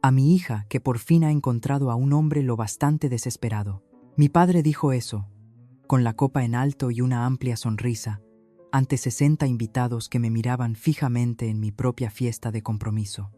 a mi hija que por fin ha encontrado a un hombre lo bastante desesperado. Mi padre dijo eso, con la copa en alto y una amplia sonrisa, ante 60 invitados que me miraban fijamente en mi propia fiesta de compromiso.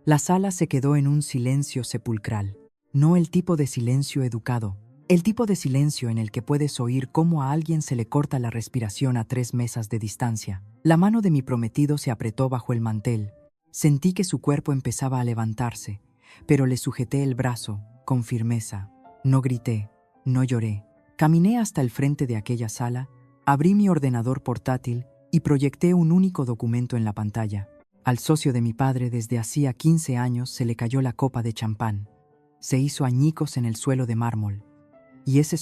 La sala se quedó en un silencio sepulcral, no el tipo de silencio educado, el tipo de silencio en el que puedes oír cómo a alguien se le corta la respiración a 3 mesas de distancia. La mano de mi prometido se apretó bajo el mantel. Sentí que su cuerpo empezaba a levantarse, pero le sujeté el brazo, con firmeza. No grité, no lloré. Caminé hasta el frente de aquella sala, abrí mi ordenador portátil y proyecté un único documento en la pantalla. Al socio de mi padre desde hacía 15 años se le cayó la copa de champán. Se hizo añicos en el suelo de mármol. Y ese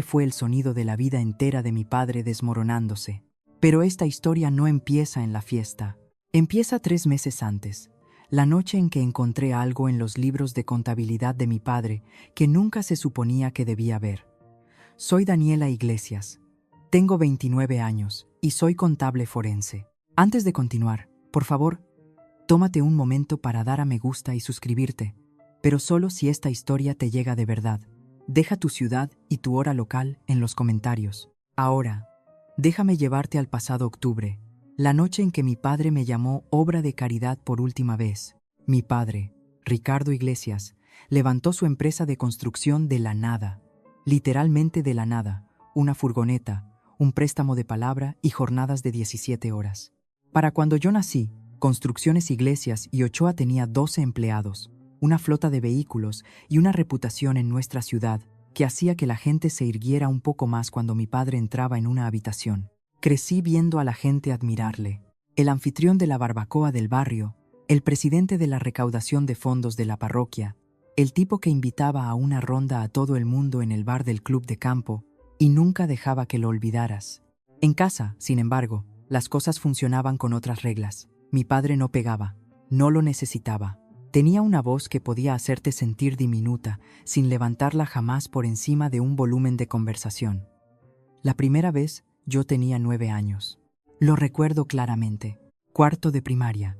fue el sonido de la vida entera de mi padre desmoronándose. Pero esta historia no empieza en la fiesta. Empieza 3 meses antes, la noche en que encontré algo en los libros de contabilidad de mi padre que nunca se suponía que debía ver. Soy Daniela Iglesias. Tengo 29 años y soy contable forense. Antes de continuar, por favor, tómate un momento para dar a me gusta y suscribirte, pero solo si esta historia te llega de verdad. Deja tu ciudad y tu hora local en los comentarios. Ahora, déjame llevarte al pasado octubre, la noche en que mi padre me llamó obra de caridad por última vez. Mi padre, Ricardo Iglesias, levantó su empresa de construcción de la nada, literalmente de la nada, una furgoneta, un préstamo de palabra y jornadas de 17 horas. Para cuando yo nací, Construcciones Iglesias y Ochoa tenía 12 empleados, una flota de vehículos y una reputación en nuestra ciudad que hacía que la gente se irguiera un poco más cuando mi padre entraba en una habitación. Crecí viendo a la gente admirarle. El anfitrión de la barbacoa del barrio, el presidente de la recaudación de fondos de la parroquia, el tipo que invitaba a una ronda a todo el mundo en el bar del club de campo y nunca dejaba que lo olvidaras. En casa, sin embargo, las cosas funcionaban con otras reglas. Mi padre no pegaba, no lo necesitaba. Tenía una voz que podía hacerte sentir diminuta, sin levantarla jamás por encima de un volumen de conversación. La primera vez, yo tenía 9 años. Lo recuerdo claramente. Cuarto de primaria.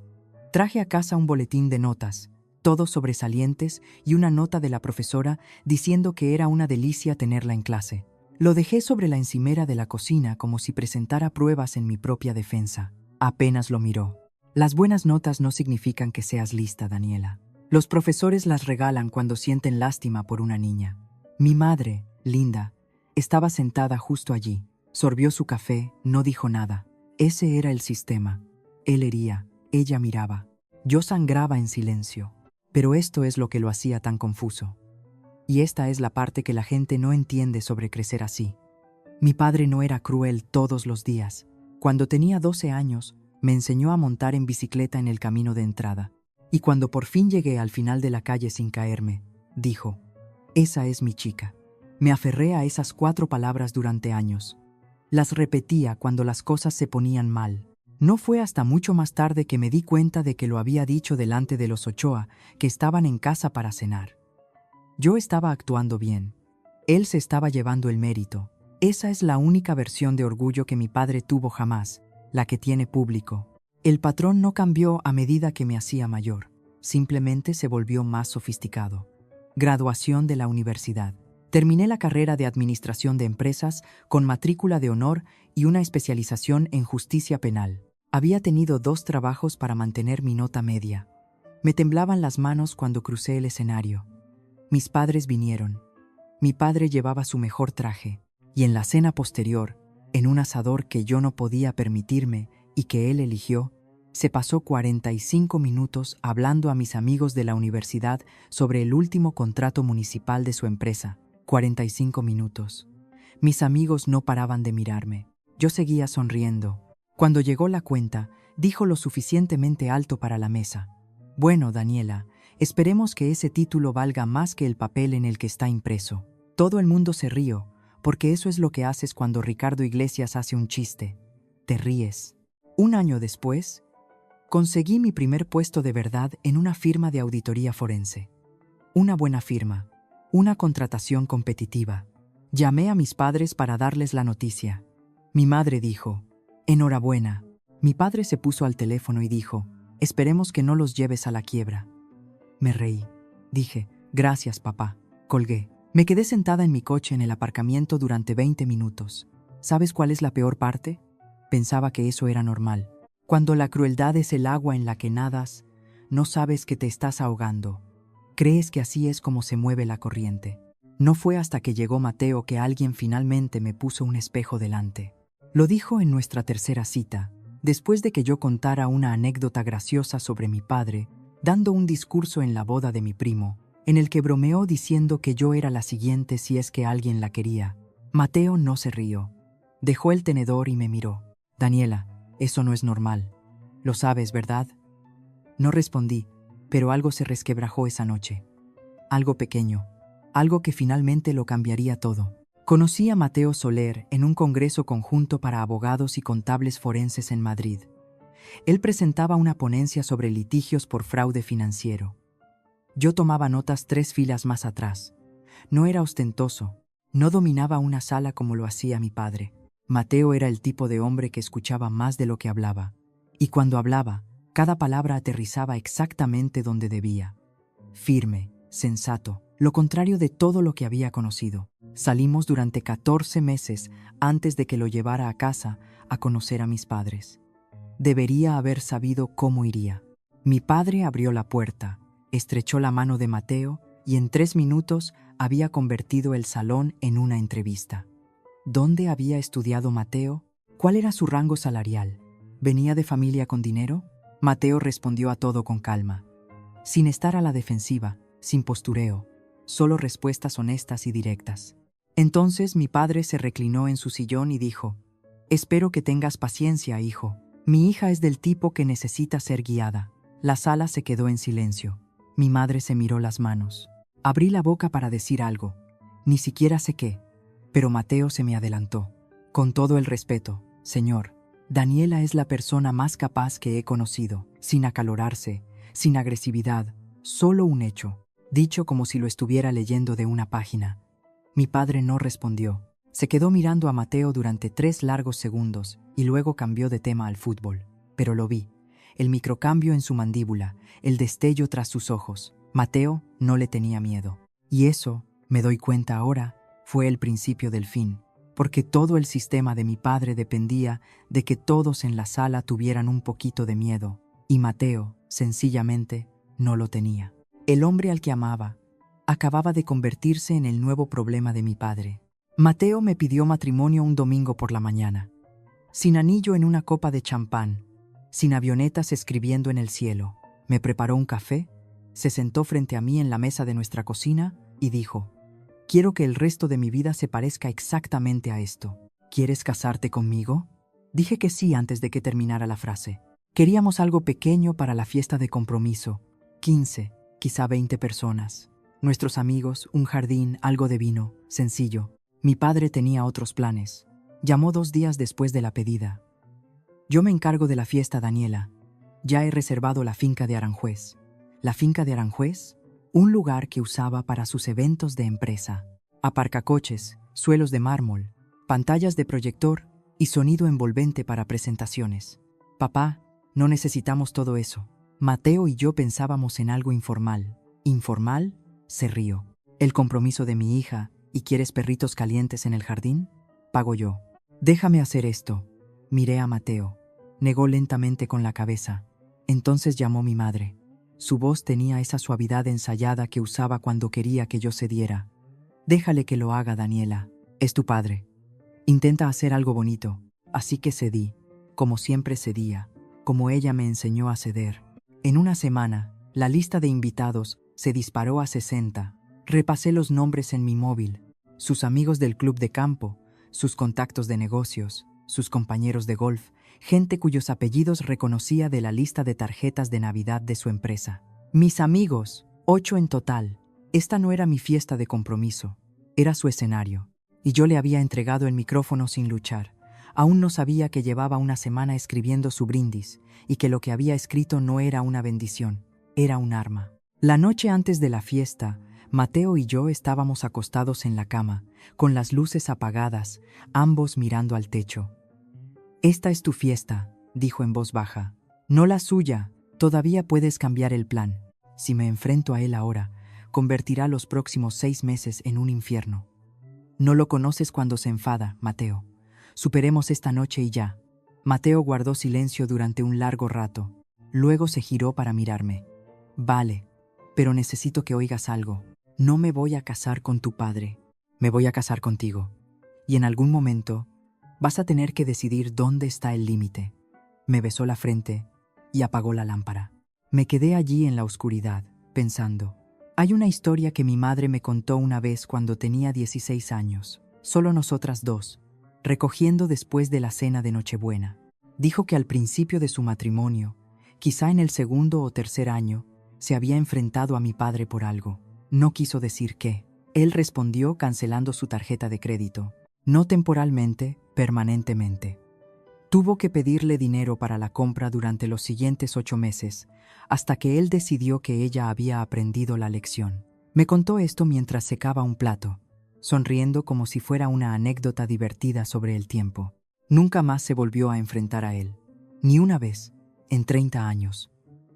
Traje a casa un boletín de notas, todos sobresalientes, y una nota de la profesora diciendo que era una delicia tenerla en clase. Lo dejé sobre la encimera de la cocina como si presentara pruebas en mi propia defensa. Apenas lo miró. Las buenas notas no significan que seas lista, Daniela. Los profesores las regalan cuando sienten lástima por una niña. Mi madre, Linda, estaba sentada justo allí. Sorbió su café, no dijo nada. Ese era el sistema. Él hería, ella miraba. Yo sangraba en silencio. Pero esto es lo que lo hacía tan confuso. Y esta es la parte que la gente no entiende sobre crecer así. Mi padre no era cruel todos los días. Cuando tenía 12 años, me enseñó a montar en bicicleta en el camino de entrada. Y cuando por fin llegué al final de la calle sin caerme, dijo: «Esa es mi chica». Me aferré a esas 4 palabras durante años. Las repetía cuando las cosas se ponían mal. No fue hasta mucho más tarde que me di cuenta de que lo había dicho delante de los Ochoa, que estaban en casa para cenar. Yo estaba actuando bien. Él se estaba llevando el mérito. Esa es la única versión de orgullo que mi padre tuvo jamás, la que tiene público. El patrón no cambió a medida que me hacía mayor, simplemente se volvió más sofisticado. Graduación de la universidad. Terminé la carrera de Administración de Empresas con matrícula de honor y una especialización en justicia penal. Había tenido 2 trabajos para mantener mi nota media. Me temblaban las manos cuando crucé el escenario. Mis padres vinieron. Mi padre llevaba su mejor traje, y en la cena posterior, en un asador que yo no podía permitirme y que él eligió, se pasó 45 minutos hablando a mis amigos de la universidad sobre el último contrato municipal de su empresa. 45 minutos. Mis amigos no paraban de mirarme. Yo seguía sonriendo. Cuando llegó la cuenta, dijo lo suficientemente alto para la mesa: «Bueno, Daniela, esperemos que ese título valga más que el papel en el que está impreso». Todo el mundo se rió, porque eso es lo que haces cuando Ricardo Iglesias hace un chiste. Te ríes. Un año después, conseguí mi primer puesto de verdad en una firma de auditoría forense. Una buena firma, una contratación competitiva. Llamé a mis padres para darles la noticia. Mi madre dijo: «Enhorabuena». Mi padre se puso al teléfono y dijo: «Esperemos que no los lleves a la quiebra». Me reí. Dije, gracias, papá. Colgué. Me quedé sentada en mi coche en el aparcamiento durante 20 minutos. ¿Sabes cuál es la peor parte? Pensaba que eso era normal. Cuando la crueldad es el agua en la que nadas, no sabes que te estás ahogando. Crees que así es como se mueve la corriente. No fue hasta que llegó Mateo que alguien finalmente me puso un espejo delante. Lo dijo en nuestra tercera cita, después de que yo contara una anécdota graciosa sobre mi padre, dando un discurso en la boda de mi primo, en el que bromeó diciendo que yo era la siguiente si es que alguien la quería. Mateo no se rió. Dejó el tenedor y me miró. Daniela, eso no es normal. Lo sabes, ¿verdad? No respondí, pero algo se resquebrajó esa noche. Algo pequeño. Algo que finalmente lo cambiaría todo. Conocí a Mateo Soler en un congreso conjunto para abogados y contables forenses en Madrid. Él presentaba una ponencia sobre litigios por fraude financiero. Yo tomaba notas 3 filas más atrás. No era ostentoso. No dominaba una sala como lo hacía mi padre. Mateo era el tipo de hombre que escuchaba más de lo que hablaba. Y cuando hablaba, cada palabra aterrizaba exactamente donde debía. Firme, sensato, lo contrario de todo lo que había conocido. Salimos durante 14 meses antes de que lo llevara a casa a conocer a mis padres. Debería haber sabido cómo iría. Mi padre abrió la puerta, estrechó la mano de Mateo y en 3 minutos había convertido el salón en una entrevista. ¿Dónde había estudiado Mateo? ¿Cuál era su rango salarial? ¿Venía de familia con dinero? Mateo respondió a todo con calma, sin estar a la defensiva, sin postureo, solo respuestas honestas y directas. Entonces mi padre se reclinó en su sillón y dijo, «Espero que tengas paciencia, hijo. Mi hija es del tipo que necesita ser guiada». La sala se quedó en silencio. Mi madre se miró las manos. Abrí la boca para decir algo. Ni siquiera sé qué. Pero Mateo se me adelantó. «Con todo el respeto, señor, Daniela es la persona más capaz que he conocido, sin acalorarse, sin agresividad, solo un hecho, dicho como si lo estuviera leyendo de una página». Mi padre no respondió. Se quedó mirando a Mateo durante 3 largos segundos y luego cambió de tema al fútbol. Pero lo vi. El microcambio en su mandíbula, el destello tras sus ojos. Mateo no le tenía miedo. Y eso, me doy cuenta ahora, fue el principio del fin. Porque todo el sistema de mi padre dependía de que todos en la sala tuvieran un poquito de miedo. Y Mateo, sencillamente, no lo tenía. El hombre al que amaba acababa de convertirse en el nuevo problema de mi padre. Mateo me pidió matrimonio un domingo por la mañana, sin anillo en una copa de champán, sin avionetas escribiendo en el cielo. Me preparó un café, se sentó frente a mí en la mesa de nuestra cocina y dijo, «Quiero que el resto de mi vida se parezca exactamente a esto. ¿Quieres casarte conmigo?» Dije que sí antes de que terminara la frase. Queríamos algo pequeño para la fiesta de compromiso. 15, quizá 20 personas. Nuestros amigos, un jardín, algo de vino, sencillo. Mi padre tenía otros planes. Llamó 2 días después de la pedida. «Yo me encargo de la fiesta, Daniela. Ya he reservado la finca de Aranjuez». ¿La finca de Aranjuez? Un lugar que usaba para sus eventos de empresa. Aparcacoches, suelos de mármol, pantallas de proyector y sonido envolvente para presentaciones. «Papá, no necesitamos todo eso». Mateo y yo pensábamos en algo informal. ¿Informal? Se rió. «¿El compromiso de mi hija y quieres perritos calientes en el jardín? Pago yo». «Déjame hacer esto». Miré a Mateo. Negó lentamente con la cabeza. Entonces llamó mi madre. Su voz tenía esa suavidad ensayada que usaba cuando quería que yo cediera. «Déjale que lo haga, Daniela. Es tu padre. Intenta hacer algo bonito». Así que cedí, como siempre cedía, como ella me enseñó a ceder. En una semana, la lista de invitados se disparó a 60. Repasé los nombres en mi móvil, sus amigos del club de campo, sus contactos de negocios, sus compañeros de golf, gente cuyos apellidos reconocía de la lista de tarjetas de Navidad de su empresa. Mis amigos, 8 en total. Esta no era mi fiesta de compromiso, era su escenario. Y yo le había entregado el micrófono sin luchar. Aún no sabía que llevaba una semana escribiendo su brindis y que lo que había escrito no era una bendición, era un arma. La noche antes de la fiesta, Mateo y yo estábamos acostados en la cama, con las luces apagadas, ambos mirando al techo. «Esta es tu fiesta», dijo en voz baja. «No la suya, todavía puedes cambiar el plan. Si me enfrento a él ahora, convertirá los próximos 6 meses en un infierno. No lo conoces cuando se enfada, Mateo. Superemos esta noche y ya. Mateo guardó silencio durante un largo rato. Luego se giró para mirarme. Vale, pero necesito que oigas algo. No me voy a casar con tu padre. Me voy a casar contigo. Y en algún momento vas a tener que decidir dónde está el límite. Me besó la frente y apagó la lámpara. Me quedé allí en la oscuridad, pensando. Hay una historia que mi madre me contó una vez cuando tenía 16 años, solo nosotras dos, recogiendo después de la cena de Nochebuena. Dijo que al principio de su matrimonio, quizá en el segundo o tercer año, se había enfrentado a mi padre por algo. No quiso decir qué. Él respondió cancelando su tarjeta de crédito. No temporalmente, permanentemente. Tuvo que pedirle dinero para la compra durante los siguientes 8 meses, hasta que él decidió que ella había aprendido la lección. Me contó esto mientras secaba un plato, sonriendo como si fuera una anécdota divertida sobre el tiempo. Nunca más se volvió a enfrentar a él. Ni una vez, en 30 años.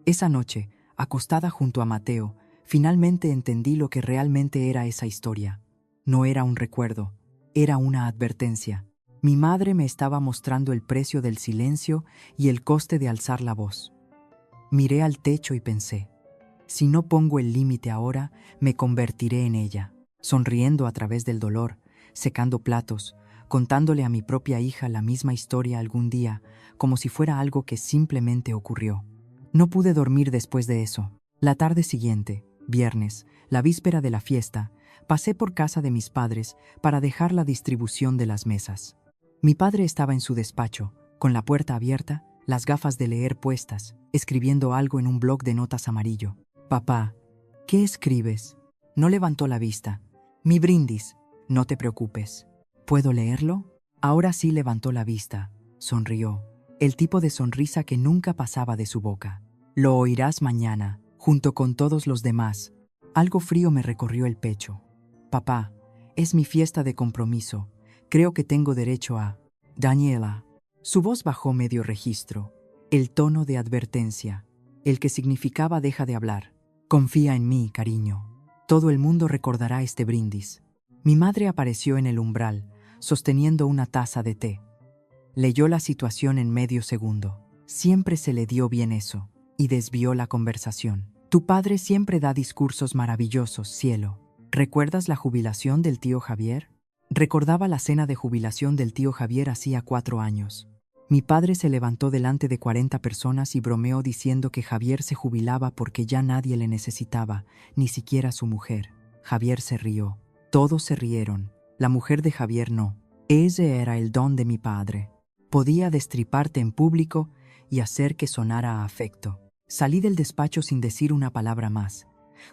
Esa noche, acostada junto a Mateo, finalmente entendí lo que realmente era esa historia. No era un recuerdo, era una advertencia. Mi madre me estaba mostrando el precio del silencio y el coste de alzar la voz. Miré al techo y pensé, si no pongo el límite ahora, me convertiré en ella, sonriendo a través del dolor, secando platos, contándole a mi propia hija la misma historia algún día, como si fuera algo que simplemente ocurrió. No pude dormir después de eso. La tarde siguiente, viernes, la víspera de la fiesta, pasé por casa de mis padres para dejar la distribución de las mesas. Mi padre estaba en su despacho, con la puerta abierta, las gafas de leer puestas, escribiendo algo en un bloc de notas amarillo. «Papá, ¿qué escribes?» No levantó la vista. «Mi brindis. No te preocupes. ¿Puedo leerlo?» Ahora sí levantó la vista. Sonrió. El tipo de sonrisa que nunca pasaba de su boca. «Lo oirás mañana, junto con todos los demás». Algo frío me recorrió el pecho. «Papá, es mi fiesta de compromiso. Creo que tengo derecho a...» «Daniela». Su voz bajó medio registro. El tono de advertencia, el que significaba deja de hablar. «Confía en mí, cariño. Todo el mundo recordará este brindis». Mi madre apareció en el umbral, sosteniendo una taza de té. Leyó la situación en medio segundo. Siempre se le dio bien eso, y desvió la conversación. «Tu padre siempre da discursos maravillosos, cielo. ¿Recuerdas la jubilación del tío Javier?» Recordaba la cena de jubilación del tío Javier hacía 4 años. Mi padre se levantó delante de 40 personas y bromeó diciendo que Javier se jubilaba porque ya nadie le necesitaba, ni siquiera su mujer. Javier se rió. Todos se rieron. La mujer de Javier no. Ese era el don de mi padre. Podía destriparte en público y hacer que sonara a afecto. Salí del despacho sin decir una palabra más.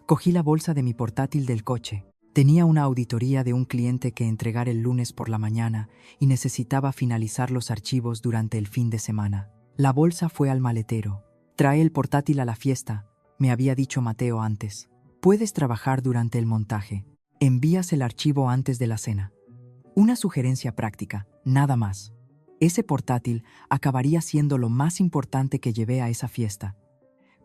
Cogí la bolsa de mi portátil del coche. Tenía una auditoría de un cliente que entregar el lunes por la mañana y necesitaba finalizar los archivos durante el fin de semana. La bolsa fue al maletero. «Trae el portátil a la fiesta», me había dicho Mateo antes. «Puedes trabajar durante el montaje. Envías el archivo antes de la cena». Una sugerencia práctica, nada más. Ese portátil acabaría siendo lo más importante que llevé a esa fiesta.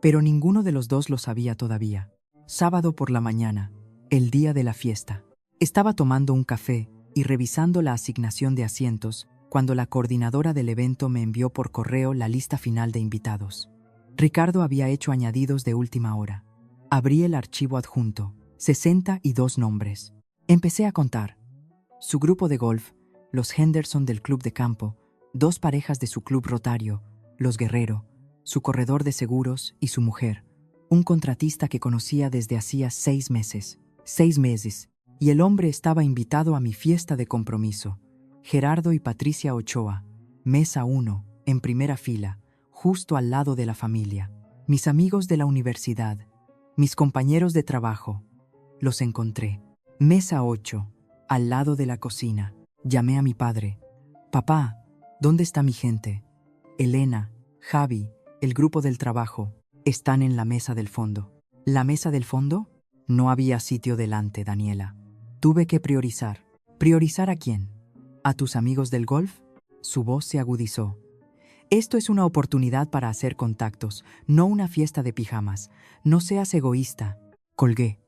Pero ninguno de los dos lo sabía todavía. Sábado por la mañana, el día de la fiesta. Estaba tomando un café y revisando la asignación de asientos cuando la coordinadora del evento me envió por correo la lista final de invitados. Ricardo había hecho añadidos de última hora. Abrí el archivo adjunto, 62 nombres. Empecé a contar. Su grupo de golf, los Henderson del club de campo, 2 parejas de su club rotario, los Guerrero, su corredor de seguros y su mujer, un contratista que conocía desde hacía 6 meses. 6 meses, y el hombre estaba invitado a mi fiesta de compromiso. Gerardo y Patricia Ochoa, mesa 1, en primera fila, justo al lado de la familia. Mis amigos de la universidad, mis compañeros de trabajo. Los encontré. Mesa 8, al lado de la cocina. Llamé a mi padre. «Papá, ¿dónde está mi gente?» «Elena, Javi, el grupo del trabajo, están en la mesa del fondo». «¿La mesa del fondo?» No había sitio delante, Daniela. Tuve que priorizar. ¿Priorizar a quién? ¿A tus amigos del golf? Su voz se agudizó. Esto es una oportunidad para hacer contactos, no una fiesta de pijamas. No seas egoísta. Colgué.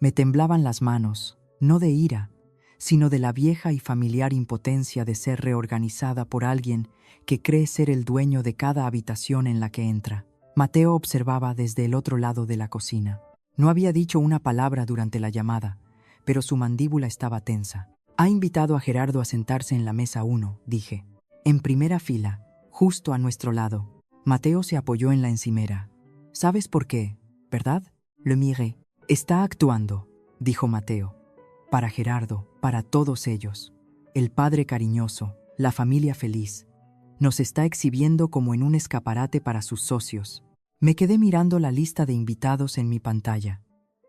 Me temblaban las manos, no de ira, sino de la vieja y familiar impotencia de ser reorganizada por alguien que cree ser el dueño de cada habitación en la que entra. Mateo observaba desde el otro lado de la cocina. No había dicho una palabra durante la llamada, pero su mandíbula estaba tensa. Ha invitado a Gerardo a sentarse en la mesa 1, dije. En primera fila, justo a nuestro lado. Mateo se apoyó en la encimera. ¿Sabes por qué, verdad? Le miré. Está actuando, dijo Mateo. Para Gerardo, para todos ellos. El padre cariñoso, la familia feliz. Nos está exhibiendo como en un escaparate para sus socios. Me quedé mirando la lista de invitados en mi pantalla.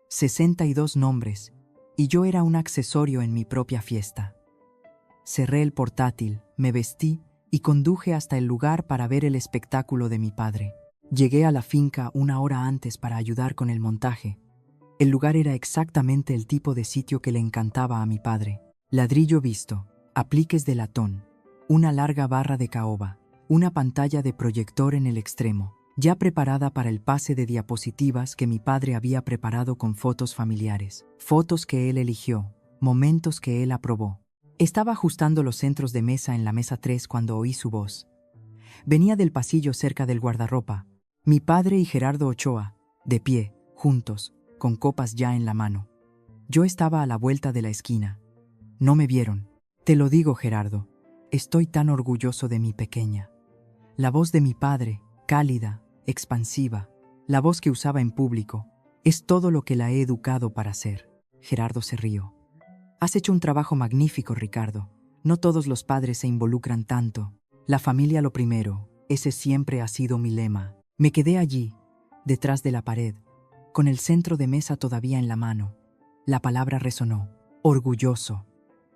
62 nombres, y yo era un accesorio en mi propia fiesta. Cerré el portátil, me vestí y conduje hasta el lugar para ver el espectáculo de mi padre. Llegué a la finca 1 hora antes para ayudar con el montaje. El lugar era exactamente el tipo de sitio que le encantaba a mi padre. Ladrillo visto, apliques de latón, una larga barra de caoba, una pantalla de proyector en el extremo, ya preparada para el pase de diapositivas que mi padre había preparado con fotos familiares, fotos que él eligió, momentos que él aprobó. Estaba ajustando los centros de mesa en la mesa 3 cuando oí su voz. Venía del pasillo cerca del guardarropa. Mi padre y Gerardo Ochoa, de pie, juntos, con copas ya en la mano. Yo estaba a la vuelta de la esquina. No me vieron. Te lo digo, Gerardo, estoy tan orgulloso de mi pequeña. La voz de mi padre, cálida, expansiva, la voz que usaba en público, es todo lo que la he educado para ser. Gerardo se rió. Has hecho un trabajo magnífico, Ricardo. No todos los padres se involucran tanto. La familia lo primero, ese siempre ha sido mi lema. Me quedé allí, detrás de la pared, con el centro de mesa todavía en la mano. La palabra resonó. Orgulloso.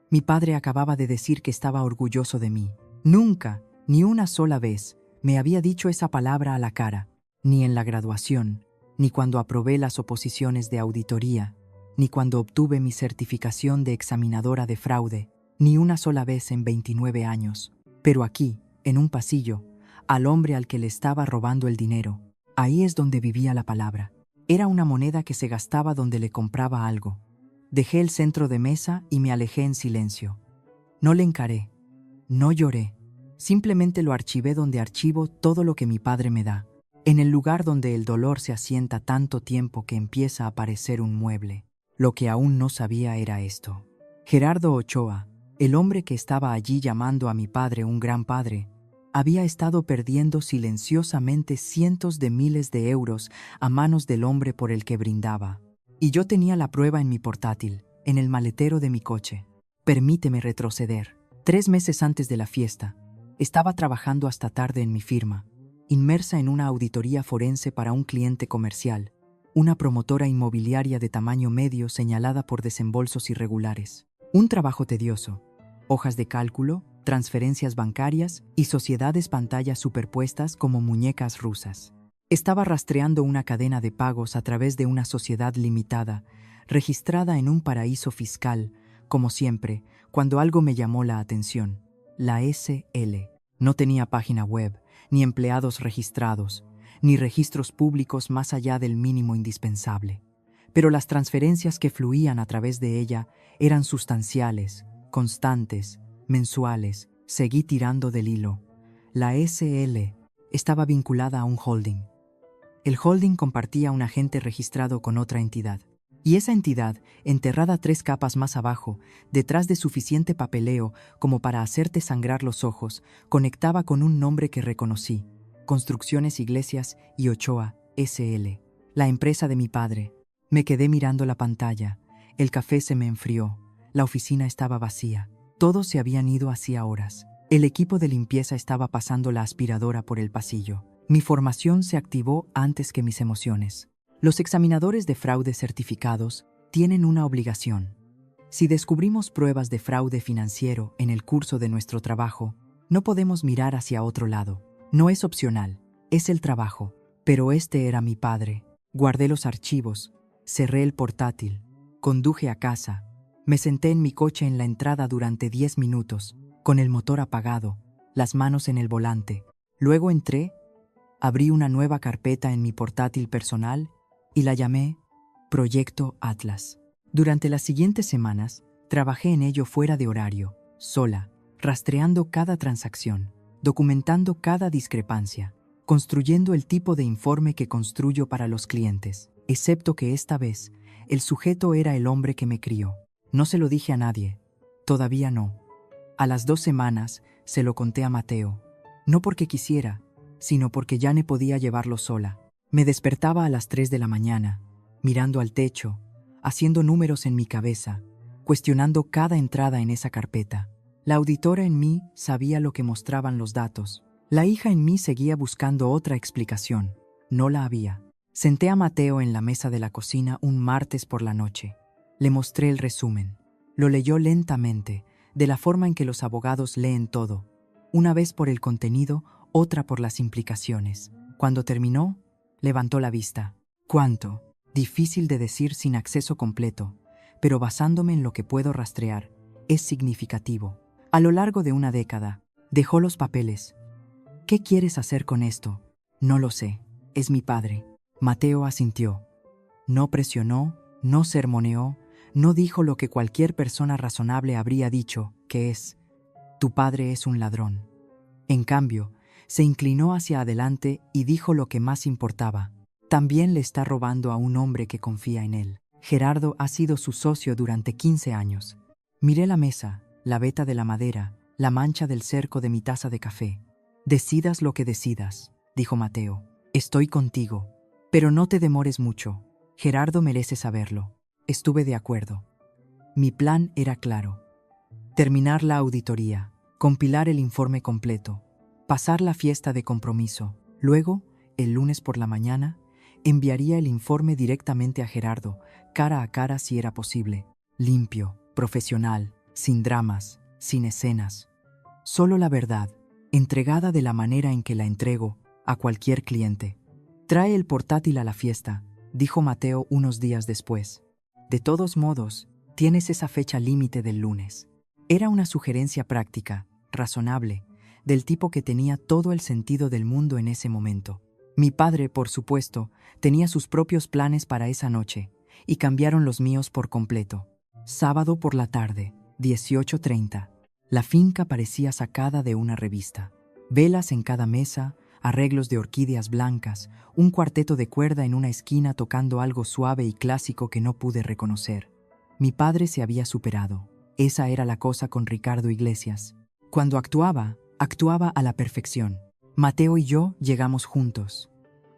Mi padre acababa de decir que estaba orgulloso de mí. Nunca, ni una sola vez, me había dicho esa palabra a la cara, ni en la graduación, ni cuando aprobé las oposiciones de auditoría, ni cuando obtuve mi certificación de examinadora de fraude, ni una sola vez en 29 años. Pero aquí, en un pasillo, al hombre al que le estaba robando el dinero, ahí es donde vivía la palabra. Era una moneda que se gastaba donde le compraba algo. Dejé el centro de mesa y me alejé en silencio. No le encaré, no lloré, simplemente lo archivé donde archivo todo lo que mi padre me da, en el lugar donde el dolor se asienta tanto tiempo que empieza a parecer un mueble. Lo que aún no sabía era esto. Gerardo Ochoa, el hombre que estaba allí llamando a mi padre un gran padre, había estado perdiendo silenciosamente cientos de miles de euros a manos del hombre por el que brindaba. Y yo tenía la prueba en mi portátil, en el maletero de mi coche. Permíteme retroceder. 3 meses antes de la fiesta, estaba trabajando hasta tarde en mi firma, inmersa en una auditoría forense para un cliente comercial, una promotora inmobiliaria de tamaño medio señalada por desembolsos irregulares. Un trabajo tedioso, hojas de cálculo, transferencias bancarias y sociedades pantallas superpuestas como muñecas rusas. Estaba rastreando una cadena de pagos a través de una sociedad limitada, registrada en un paraíso fiscal, como siempre, cuando algo me llamó la atención. La SL. No tenía página web, ni empleados registrados, ni registros públicos más allá del mínimo indispensable. Pero las transferencias que fluían a través de ella eran sustanciales, constantes, mensuales. Seguí tirando del hilo. La SL estaba vinculada a un holding. El holding compartía un agente registrado con otra entidad. Y esa entidad, enterrada 3 capas más abajo, detrás de suficiente papeleo como para hacerte sangrar los ojos, conectaba con un nombre que reconocí: Construcciones Iglesias y Ochoa, S.L., la empresa de mi padre. Me quedé mirando la pantalla. El café se me enfrió. La oficina estaba vacía. Todos se habían ido hacía horas. El equipo de limpieza estaba pasando la aspiradora por el pasillo. Mi formación se activó antes que mis emociones. Los examinadores de fraude certificados tienen una obligación. Si descubrimos pruebas de fraude financiero en el curso de nuestro trabajo, no podemos mirar hacia otro lado. No es opcional, es el trabajo. Pero este era mi padre. Guardé los archivos, cerré el portátil, conduje a casa, me senté en mi coche en la entrada durante 10 minutos, con el motor apagado, las manos en el volante, Luego entré, abrí una nueva carpeta en mi portátil personal y la llamé Proyecto Atlas. Durante las siguientes semanas, trabajé en ello fuera de horario, sola, rastreando cada transacción, documentando cada discrepancia, construyendo el tipo de informe que construyo para los clientes, excepto que esta vez el sujeto era el hombre que me crió. No se lo dije a nadie, todavía no. A las 2 semanas se lo conté a Mateo, no porque quisiera, sino porque ya no podía llevarlo sola. Me despertaba a las 3 de la mañana, mirando al techo, haciendo números en mi cabeza, cuestionando cada entrada en esa carpeta. La auditora en mí sabía lo que mostraban los datos. La hija en mí seguía buscando otra explicación. No la había. Senté a Mateo en la mesa de la cocina un martes por la noche. Le mostré el resumen. Lo leyó lentamente, de la forma en que los abogados leen todo. Una vez por el contenido, otra por las implicaciones. Cuando terminó, levantó la vista. ¿Cuánto? Difícil de decir sin acceso completo, pero basándome en lo que puedo rastrear, es significativo. A lo largo de una década, dejó los papeles. ¿Qué quieres hacer con esto? No lo sé. Es mi padre. Mateo asintió. No presionó, no sermoneó, no dijo lo que cualquier persona razonable habría dicho, que es: tu padre es un ladrón. En cambio, se inclinó hacia adelante y dijo lo que más importaba. También le está robando a un hombre que confía en él. Gerardo ha sido su socio durante 15 años. Miré la mesa, la veta de la madera, la mancha del cerco de mi taza de café. Decidas lo que decidas, dijo Mateo. Estoy contigo. Pero no te demores mucho. Gerardo merece saberlo. Estuve de acuerdo. Mi plan era claro. Terminar la auditoría, compilar el informe completo, pasar la fiesta de compromiso. Luego, el lunes por la mañana, enviaría el informe directamente a Gerardo, cara a cara si era posible. Limpio, profesional, sin dramas, sin escenas. Solo la verdad, entregada de la manera en que la entrego a cualquier cliente. Trae el portátil a la fiesta, dijo Mateo unos días después. De todos modos, tienes esa fecha límite del lunes. Era una sugerencia práctica, razonable, del tipo que tenía todo el sentido del mundo en ese momento. Mi padre, por supuesto, tenía sus propios planes para esa noche, y cambiaron los míos por completo. Sábado por la tarde, 18:30. La finca parecía sacada de una revista. Velas en cada mesa, arreglos de orquídeas blancas, un cuarteto de cuerda en una esquina tocando algo suave y clásico que no pude reconocer. Mi padre se había superado. Esa era la cosa con Ricardo Iglesias. Cuando actuaba a la perfección. Mateo y yo llegamos juntos.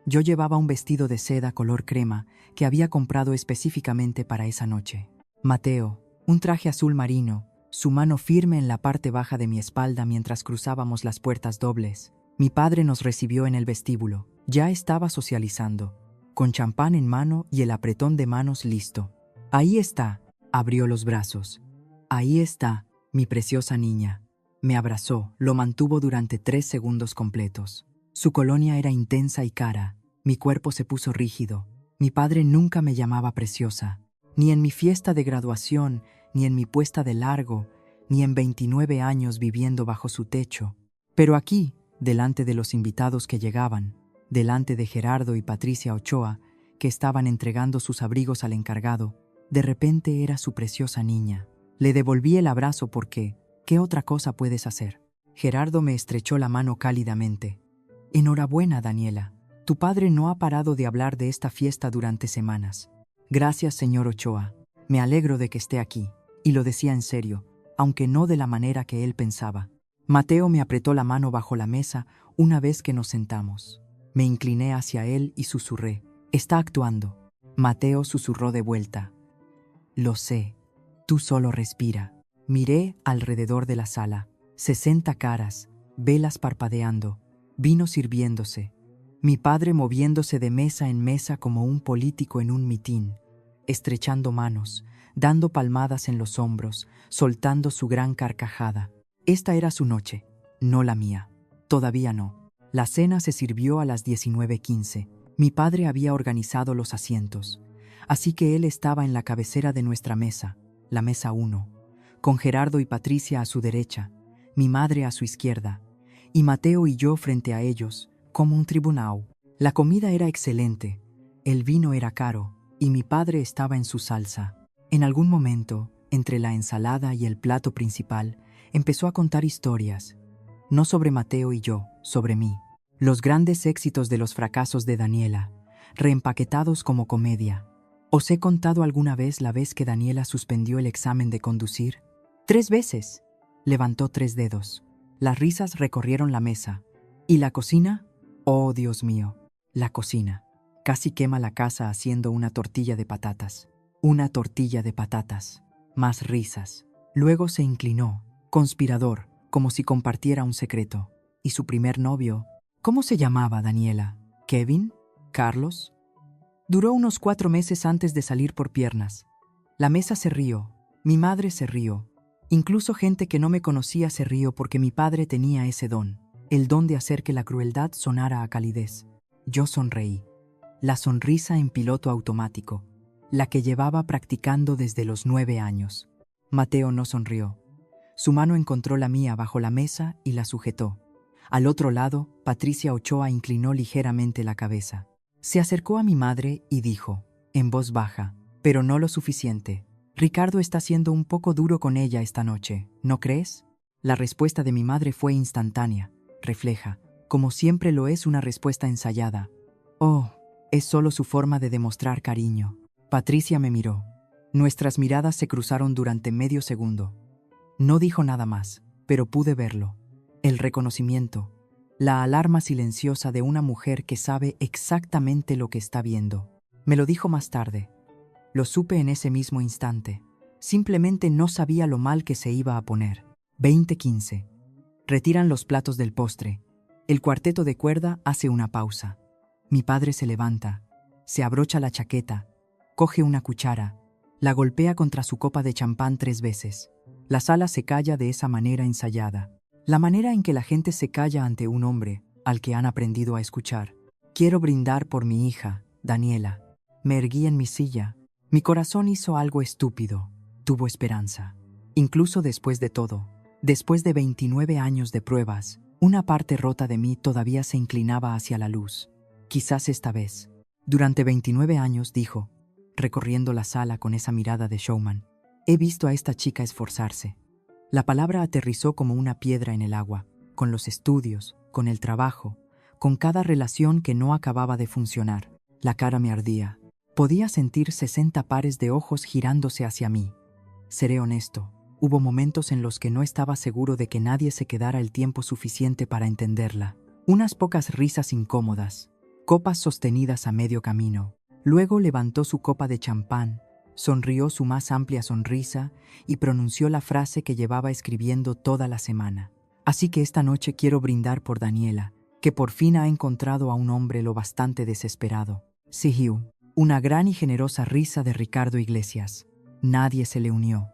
Yo llevaba un vestido de seda color crema que había comprado específicamente para esa noche. Mateo, un traje azul marino, su mano firme en la parte baja de mi espalda mientras cruzábamos las puertas dobles. Mi padre nos recibió en el vestíbulo. Ya estaba socializando, con champán en mano y el apretón de manos listo. Ahí está, abrió los brazos. Ahí está, mi preciosa niña. Me abrazó, lo mantuvo durante 3 segundos completos. Su colonia era intensa y cara. Mi cuerpo se puso rígido. Mi padre nunca me llamaba preciosa. Ni en mi fiesta de graduación, ni en mi puesta de largo, ni en 29 años viviendo bajo su techo. Pero aquí, delante de los invitados que llegaban, delante de Gerardo y Patricia Ochoa, que estaban entregando sus abrigos al encargado, de repente era su preciosa niña. Le devolví el abrazo porque, ¿qué otra cosa puedes hacer? Gerardo me estrechó la mano cálidamente. Enhorabuena, Daniela. Tu padre no ha parado de hablar de esta fiesta durante semanas. Gracias, señor Ochoa. Me alegro de que esté aquí. Y lo decía en serio, aunque no de la manera que él pensaba. Mateo me apretó la mano bajo la mesa una vez que nos sentamos. Me incliné hacia él y susurré. Está actuando. Mateo susurró de vuelta. Lo sé. Tú solo respira. Miré alrededor de la sala. 60 caras, velas parpadeando, vino sirviéndose. Mi padre moviéndose de mesa en mesa como un político en un mitin, estrechando manos, dando palmadas en los hombros, soltando su gran carcajada. Esta era su noche, no la mía. Todavía no. La cena se sirvió a las 19:15. Mi padre había organizado los asientos, así que él estaba en la cabecera de nuestra mesa, la mesa 1, con Gerardo y Patricia a su derecha, mi madre a su izquierda, y Mateo y yo frente a ellos, como un tribunal. La comida era excelente, el vino era caro, y mi padre estaba en su salsa. En algún momento, entre la ensalada y el plato principal, empezó a contar historias, no sobre Mateo y yo, sobre mí. Los grandes éxitos de los fracasos de Daniela, reempaquetados como comedia. ¿Os he contado alguna vez la vez que Daniela suspendió el examen de conducir? 3 veces. Levantó 3 dedos. Las risas recorrieron la mesa. ¿Y la cocina? Oh, Dios mío, la cocina. Casi quema la casa haciendo una tortilla de patatas. Una tortilla de patatas. Más risas. Luego se inclinó, conspirador, como si compartiera un secreto. ¿Y su primer novio? ¿Cómo se llamaba, Daniela? ¿Kevin? ¿Carlos? Duró unos 4 meses antes de salir por piernas. La mesa se rió, mi madre se rió. Incluso gente que no me conocía se rió porque mi padre tenía ese don, el don de hacer que la crueldad sonara a calidez. Yo sonreí. La sonrisa en piloto automático, la que llevaba practicando desde los 9 años. Mateo no sonrió. Su mano encontró la mía bajo la mesa y la sujetó. Al otro lado, Patricia Ochoa inclinó ligeramente la cabeza. Se acercó a mi madre y dijo, en voz baja, pero no lo suficiente: Ricardo está siendo un poco duro con ella esta noche, ¿no crees? La respuesta de mi madre fue instantánea, refleja, como siempre lo es, una respuesta ensayada. Oh, es solo su forma de demostrar cariño. Patricia me miró. Nuestras miradas se cruzaron durante medio segundo. No dijo nada más, pero pude verlo. El reconocimiento, la alarma silenciosa de una mujer que sabe exactamente lo que está viendo. Me lo dijo más tarde. Lo supe en ese mismo instante. Simplemente no sabía lo mal que se iba a poner. 20:15. Retiran los platos del postre. El cuarteto de cuerda hace una pausa. Mi padre se levanta, se abrocha la chaqueta, coge una cuchara, la golpea contra su copa de champán 3 veces. La sala se calla de esa manera ensayada. La manera en que la gente se calla ante un hombre al que han aprendido a escuchar. Quiero brindar por mi hija, Daniela. Me erguí en mi silla. Mi corazón hizo algo estúpido. Tuvo esperanza. Incluso después de todo, después de 29 años de pruebas, una parte rota de mí todavía se inclinaba hacia la luz. Quizás esta vez. Durante 29 años, dijo, recorriendo la sala con esa mirada de showman, he visto a esta chica esforzarse. La palabra aterrizó como una piedra en el agua, con los estudios, con el trabajo, con cada relación que no acababa de funcionar. La cara me ardía. Podía sentir 60 pares de ojos girándose hacia mí. Seré honesto, hubo momentos en los que no estaba seguro de que nadie se quedara el tiempo suficiente para entenderla. Unas pocas risas incómodas, copas sostenidas a medio camino. Luego levantó su copa de champán, sonrió su más amplia sonrisa y pronunció la frase que llevaba escribiendo toda la semana. Así que esta noche quiero brindar por Daniela, que por fin ha encontrado a un hombre lo bastante desesperado. Sihiu. Una gran y generosa risa de Ricardo Iglesias. Nadie se le unió.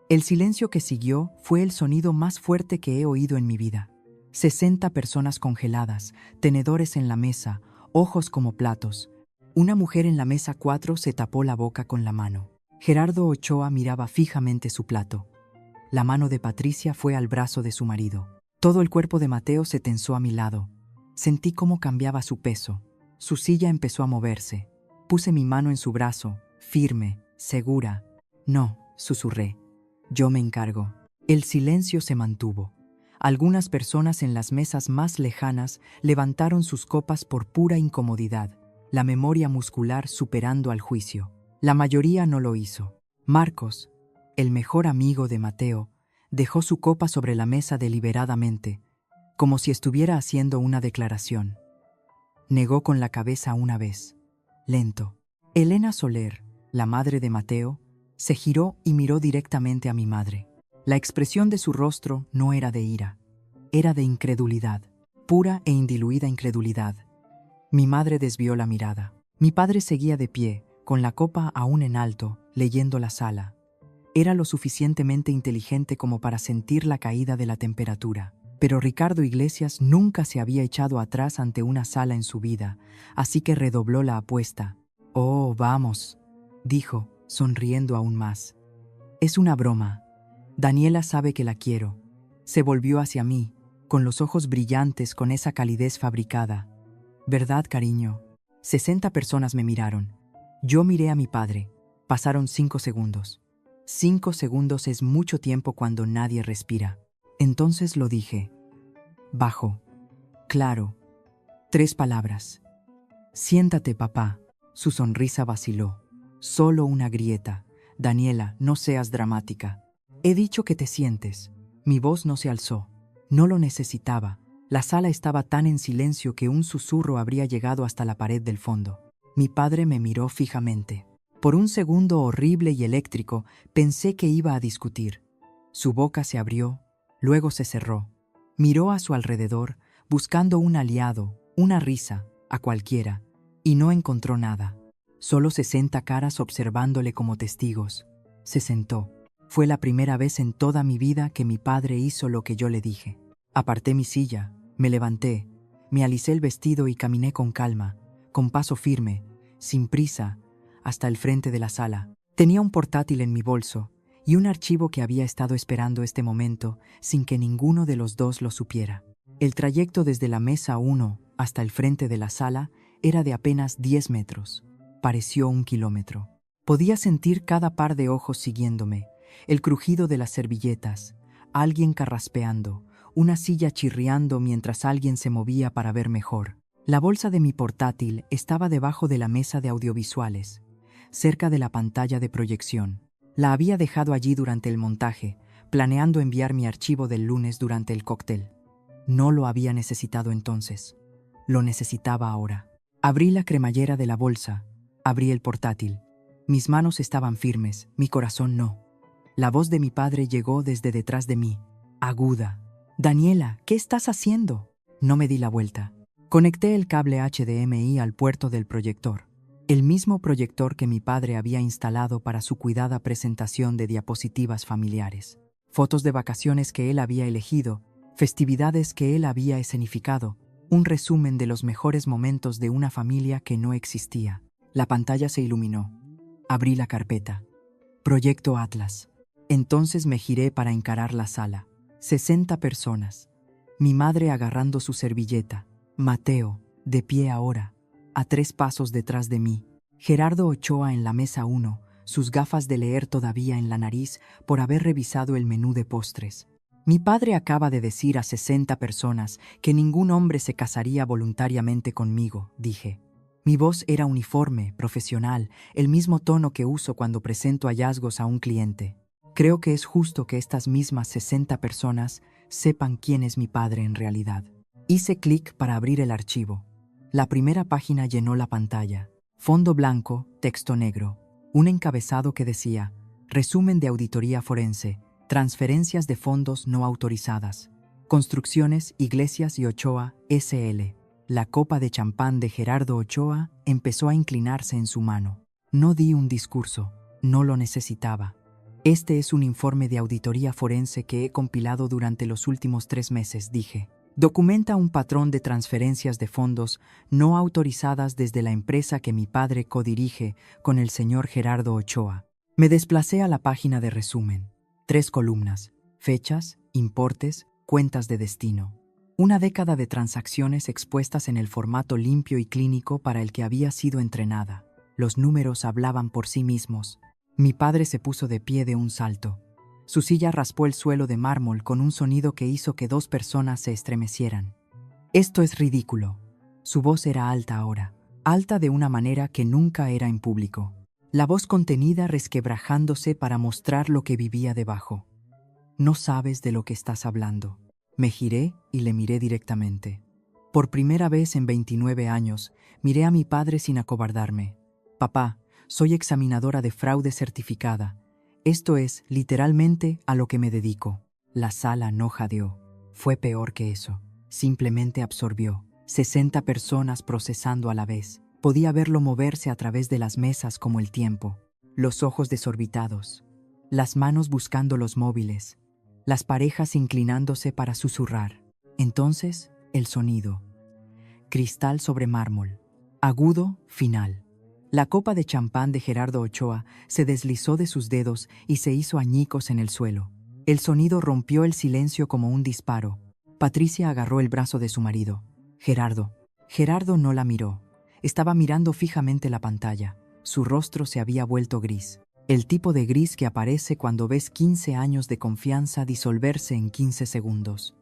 El silencio que siguió fue el sonido más fuerte que he oído en mi vida. 60 personas congeladas, tenedores en la mesa, ojos como platos. Una mujer en la mesa 4 se tapó la boca con la mano. Gerardo Ochoa miraba fijamente su plato. La mano de Patricia fue al brazo de su marido. Todo el cuerpo de Mateo se tensó a mi lado. Sentí cómo cambiaba su peso. Su silla empezó a moverse. Puse mi mano en su brazo, firme, segura. No, susurré. Yo me encargo. El silencio se mantuvo. Algunas personas en las mesas más lejanas levantaron sus copas por pura incomodidad, la memoria muscular superando al juicio. La mayoría no lo hizo. Marcos, el mejor amigo de Mateo, dejó su copa sobre la mesa deliberadamente, como si estuviera haciendo una declaración. Negó con la cabeza una vez. Lento. Elena Soler, la madre de Mateo, se giró y miró directamente a mi madre. La expresión de su rostro no era de ira, era de incredulidad, pura e indiluida incredulidad. Mi madre desvió la mirada. Mi padre seguía de pie, con la copa aún en alto, leyendo la sala. Era lo suficientemente inteligente como para sentir la caída de la temperatura. Pero Ricardo Iglesias nunca se había echado atrás ante una sala en su vida, así que redobló la apuesta. «Oh, vamos», dijo, sonriendo aún más. «Es una broma. Daniela sabe que la quiero». Se volvió hacia mí. con los ojos brillantes con esa calidez fabricada. ¿Verdad, cariño? 60 personas me miraron. Yo miré a mi padre. Pasaron 5 segundos. 5 segundos es mucho tiempo cuando nadie respira. Entonces lo dije. Bajo. Claro. 3 palabras. Siéntate, papá. Su sonrisa vaciló. Solo una grieta. Daniela, no seas dramática. He dicho que te sientes. Mi voz no se alzó. No lo necesitaba. La sala estaba tan en silencio que un susurro habría llegado hasta la pared del fondo. Mi padre me miró fijamente. Por un segundo horrible y eléctrico pensé que iba a discutir. Su boca se abrió, luego se cerró. Miró a su alrededor, buscando un aliado, una risa, a cualquiera, y no encontró nada. Solo 60 caras observándole como testigos. Se sentó. Fue la primera vez en toda mi vida que mi padre hizo lo que yo le dije. Aparté mi silla, me levanté, me alisé el vestido y caminé con calma, con paso firme, sin prisa, hasta el frente de la sala. Tenía un portátil en mi bolso y un archivo que había estado esperando este momento sin que ninguno de los dos lo supiera. El trayecto desde la mesa 1 hasta el frente de la sala era de apenas 10 metros. Pareció 1 kilómetro. Podía sentir cada par de ojos siguiéndome, el crujido de las servilletas, alguien carraspeando, una silla chirriando mientras alguien se movía para ver mejor. La bolsa de mi portátil estaba debajo de la mesa de audiovisuales, cerca de la pantalla de proyección. La había dejado allí durante el montaje, planeando enviar mi archivo del lunes durante el cóctel. No lo había necesitado entonces. Lo necesitaba ahora. Abrí la cremallera de la bolsa, abrí el portátil. Mis manos estaban firmes, mi corazón no. La voz de mi padre llegó desde detrás de mí, aguda. «Daniela, ¿qué estás haciendo?» No me di la vuelta. Conecté el cable HDMI al puerto del proyector. El mismo proyector que mi padre había instalado para su cuidada presentación de diapositivas familiares. Fotos de vacaciones que él había elegido, festividades que él había escenificado, un resumen de los mejores momentos de una familia que no existía. La pantalla se iluminó. Abrí la carpeta. Proyecto Atlas. Entonces me giré para encarar la sala. 60 personas. Mi madre agarrando su servilleta. Mateo, de pie ahora, a 3 pasos detrás de mí. Gerardo Ochoa en la mesa 1, sus gafas de leer todavía en la nariz por haber revisado el menú de postres. Mi padre acaba de decir a 60 personas que ningún hombre se casaría voluntariamente conmigo, dije. Mi voz era uniforme, profesional, el mismo tono que uso cuando presento hallazgos a un cliente. Creo que es justo que estas mismas 60 personas sepan quién es mi padre en realidad. Hice clic para abrir el archivo. La primera página llenó la pantalla. Fondo blanco, texto negro. Un encabezado que decía: resumen de auditoría forense, transferencias de fondos no autorizadas. Construcciones, Iglesias y Ochoa, S.L. La copa de champán de Gerardo Ochoa empezó a inclinarse en su mano. No di un discurso, no lo necesitaba. Este es un informe de auditoría forense que he compilado durante los últimos 3 meses, dije. Documenta un patrón de transferencias de fondos no autorizadas desde la empresa que mi padre codirige con el señor Gerardo Ochoa. Me desplacé a la página de resumen. 3 columnas, fechas, importes, cuentas de destino. Una década de transacciones expuestas en el formato limpio y clínico para el que había sido entrenada. Los números hablaban por sí mismos. Mi padre se puso de pie de un salto. Su silla raspó el suelo de mármol con un sonido que hizo que 2 personas se estremecieran. Esto es ridículo. Su voz era alta ahora, alta de una manera que nunca era en público. La voz contenida resquebrajándose para mostrar lo que vivía debajo. No sabes de lo que estás hablando. Me giré y le miré directamente. Por primera vez en 29 años, miré a mi padre sin acobardarme. Papá, soy examinadora de fraude certificada. Esto es, literalmente, a lo que me dedico. La sala no jadeó. Fue peor que eso. Simplemente absorbió. 60 personas procesando a la vez. Podía verlo moverse a través de las mesas como el tiempo. Los ojos desorbitados. Las manos buscando los móviles. Las parejas inclinándose para susurrar. Entonces, el sonido. Cristal sobre mármol. Agudo, final. La copa de champán de Gerardo Ochoa se deslizó de sus dedos y se hizo añicos en el suelo. El sonido rompió el silencio como un disparo. Patricia agarró el brazo de su marido. Gerardo. Gerardo no la miró. Estaba mirando fijamente la pantalla. Su rostro se había vuelto gris. El tipo de gris que aparece cuando ves 15 años de confianza disolverse en 15 segundos.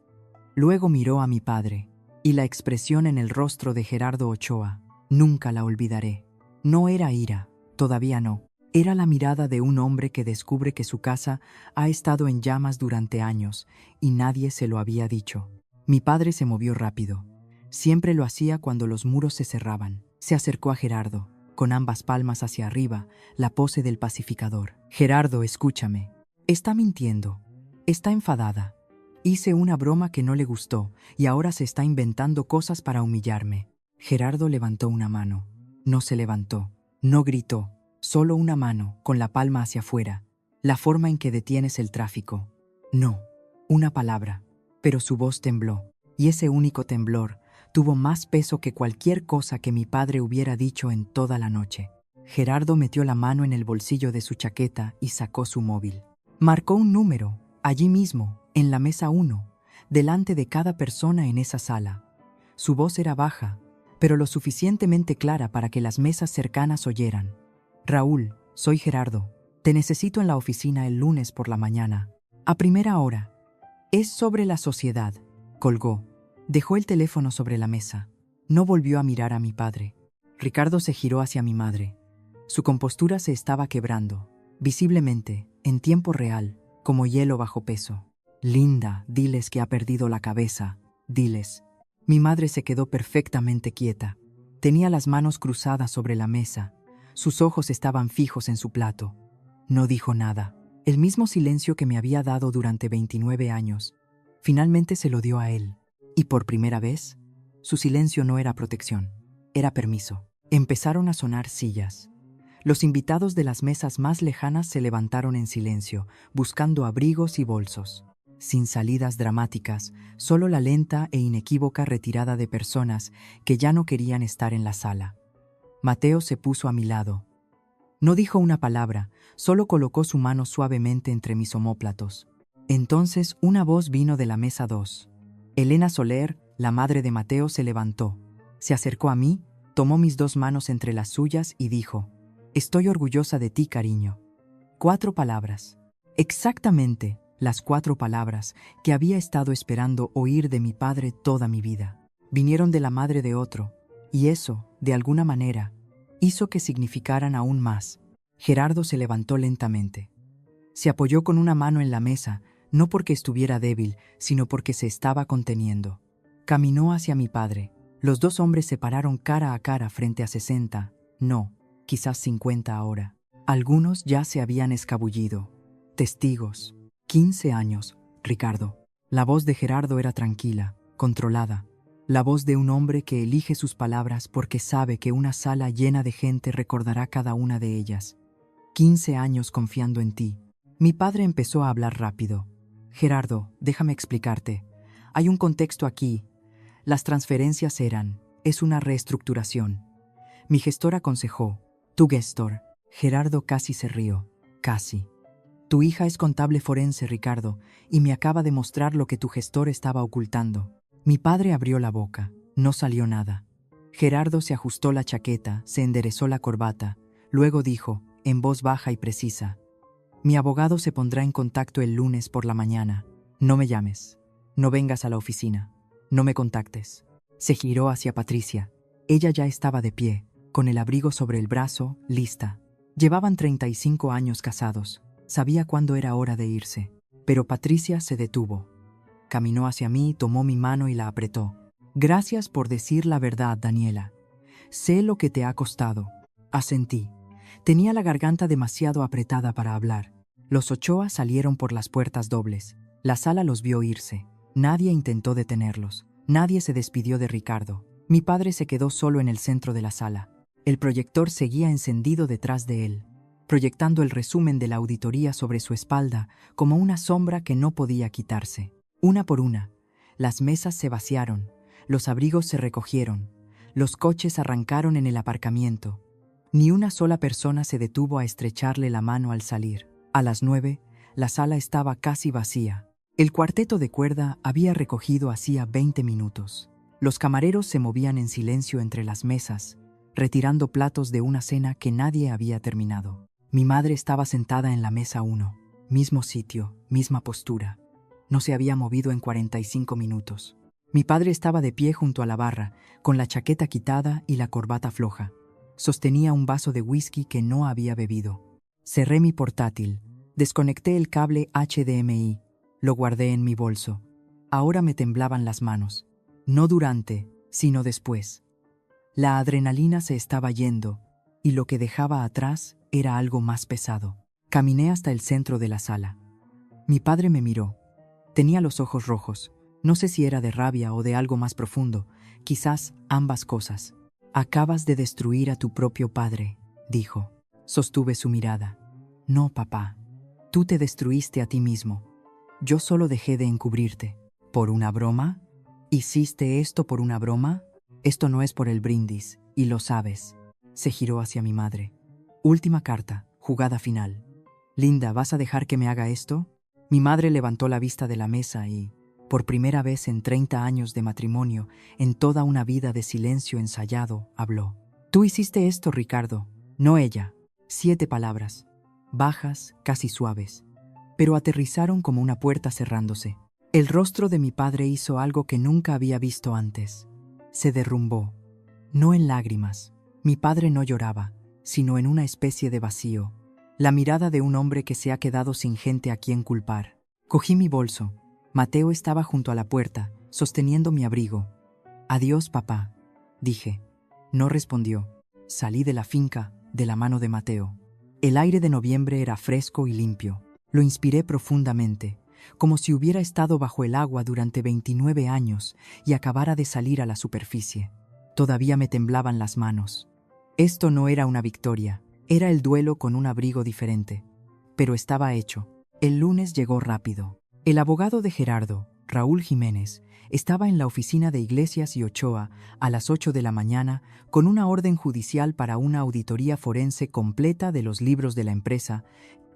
Luego miró a mi padre, y la expresión en el rostro de Gerardo Ochoa, nunca la olvidaré. No era ira, todavía no. Era la mirada de un hombre que descubre que su casa ha estado en llamas durante años y nadie se lo había dicho. Mi padre se movió rápido. Siempre lo hacía cuando los muros se cerraban. Se acercó a Gerardo, con ambas palmas hacia arriba, la pose del pacificador. Gerardo, escúchame. Está mintiendo. Está enfadada. Hice una broma que no le gustó y ahora se está inventando cosas para humillarme. Gerardo levantó una mano. No se levantó. No gritó. Solo una mano, con la palma hacia afuera. La forma en que detienes el tráfico. No. Una palabra. Pero su voz tembló. Y ese único temblor tuvo más peso que cualquier cosa que mi padre hubiera dicho en toda la noche. Gerardo metió la mano en el bolsillo de su chaqueta y sacó su móvil. Marcó un número, allí mismo, en la mesa 1, delante de cada persona en esa sala. Su voz era baja, pero lo suficientemente clara para que las mesas cercanas oyeran. Raúl, soy Gerardo. Te necesito en la oficina el lunes por la mañana. A primera hora. Es sobre la sociedad. Colgó. Dejó el teléfono sobre la mesa. No volvió a mirar a mi padre. Ricardo se giró hacia mi madre. Su compostura se estaba quebrando, visiblemente, en tiempo real, como hielo bajo peso. Linda, diles que ha perdido la cabeza, diles. Mi madre se quedó perfectamente quieta. Tenía las manos cruzadas sobre la mesa. Sus ojos estaban fijos en su plato. No dijo nada. El mismo silencio que me había dado durante 29 años. Finalmente se lo dio a él. Y por primera vez, su silencio no era protección, era permiso. Empezaron a sonar sillas. Los invitados de las mesas más lejanas se levantaron en silencio, buscando abrigos y bolsos. Sin salidas dramáticas, solo la lenta e inequívoca retirada de personas que ya no querían estar en la sala. Mateo se puso a mi lado. No dijo una palabra, solo colocó su mano suavemente entre mis omóplatos. Entonces una voz vino de la mesa 2. Elena Soler, la madre de Mateo, se levantó. Se acercó a mí, tomó mis 2 manos entre las suyas y dijo: «Estoy orgullosa de ti, cariño». 4 palabras. Exactamente las 4 palabras que había estado esperando oír de mi padre toda mi vida. Vinieron de la madre de otro, y eso, de alguna manera, hizo que significaran aún más. Gerardo se levantó lentamente. Se apoyó con una mano en la mesa, no porque estuviera débil, sino porque se estaba conteniendo. Caminó hacia mi padre. Los 2 hombres se pararon cara a cara frente a 60, no, quizás 50 ahora. Algunos ya se habían escabullido. Testigos. 15 años, Ricardo. La voz de Gerardo era tranquila, controlada. La voz de un hombre que elige sus palabras porque sabe que una sala llena de gente recordará cada una de ellas. 15 años confiando en ti. Mi padre empezó a hablar rápido. Gerardo, déjame explicarte. Hay un contexto aquí. Las transferencias es una reestructuración. Mi gestor aconsejó. Tu gestor. Gerardo casi se rió. Casi. Tu hija es contable forense, Ricardo, y me acaba de mostrar lo que tu gestor estaba ocultando. Mi padre abrió la boca. No salió nada. Gerardo se ajustó la chaqueta, se enderezó la corbata. Luego dijo, en voz baja y precisa: «Mi abogado se pondrá en contacto el lunes por la mañana. No me llames. No vengas a la oficina. No me contactes». Se giró hacia Patricia. Ella ya estaba de pie, con el abrigo sobre el brazo, lista. Llevaban 35 años casados. Sabía cuándo era hora de irse. Pero Patricia se detuvo. Caminó hacia mí, tomó mi mano y la apretó. «Gracias por decir la verdad, Daniela. Sé lo que te ha costado». Asentí. Tenía la garganta demasiado apretada para hablar. Los Ochoa salieron por las puertas dobles. La sala los vio irse. Nadie intentó detenerlos. Nadie se despidió de Ricardo. Mi padre se quedó solo en el centro de la sala. El proyector seguía encendido detrás de él, proyectando el resumen de la auditoría sobre su espalda como una sombra que no podía quitarse. Una por una, las mesas se vaciaron, los abrigos se recogieron, los coches arrancaron en el aparcamiento. Ni una sola persona se detuvo a estrecharle la mano al salir. A las 9, la sala estaba casi vacía. El cuarteto de cuerda había recogido hacía 20 minutos. Los camareros se movían en silencio entre las mesas, retirando platos de una cena que nadie había terminado. Mi madre estaba sentada en la mesa 1, mismo sitio, misma postura. No se había movido en 45 minutos. Mi padre estaba de pie junto a la barra, con la chaqueta quitada y la corbata floja. Sostenía un vaso de whisky que no había bebido. Cerré mi portátil, desconecté el cable HDMI, lo guardé en mi bolso. Ahora me temblaban las manos. No durante, sino después. La adrenalina se estaba yendo, y lo que dejaba atrás era algo más pesado. Caminé hasta el centro de la sala. Mi padre me miró. Tenía los ojos rojos. No sé si era de rabia o de algo más profundo, quizás ambas cosas. Acabas de destruir a tu propio padre, dijo. Sostuve su mirada. No, papá. Tú te destruiste a ti mismo. Yo solo dejé de encubrirte. ¿Por una broma? ¿Hiciste esto por una broma? Esto no es por el brindis, y lo sabes. Se giró hacia mi madre. Última carta, jugada final. Linda, ¿vas a dejar que me haga esto? Mi madre levantó la vista de la mesa y, por primera vez en 30 años de matrimonio, en toda una vida de silencio ensayado, habló. Tú hiciste esto, Ricardo, no ella. 7 palabras, bajas, casi suaves, pero aterrizaron como una puerta cerrándose. El rostro de mi padre hizo algo que nunca había visto antes. Se derrumbó, no en lágrimas. Mi padre no lloraba, sino en una especie de vacío. La mirada de un hombre que se ha quedado sin gente a quien culpar. Cogí mi bolso. Mateo estaba junto a la puerta, sosteniendo mi abrigo. Adiós, papá, dije. No respondió. Salí de la finca, de la mano de Mateo. El aire de noviembre era fresco y limpio. Lo inspiré profundamente, como si hubiera estado bajo el agua durante 29 años y acabara de salir a la superficie. Todavía me temblaban las manos. Esto no era una victoria, era el duelo con un abrigo diferente. Pero estaba hecho. El lunes llegó rápido. El abogado de Gerardo, Raúl Jiménez, estaba en la oficina de Iglesias y Ochoa a las 8 de la mañana con una orden judicial para una auditoría forense completa de los libros de la empresa,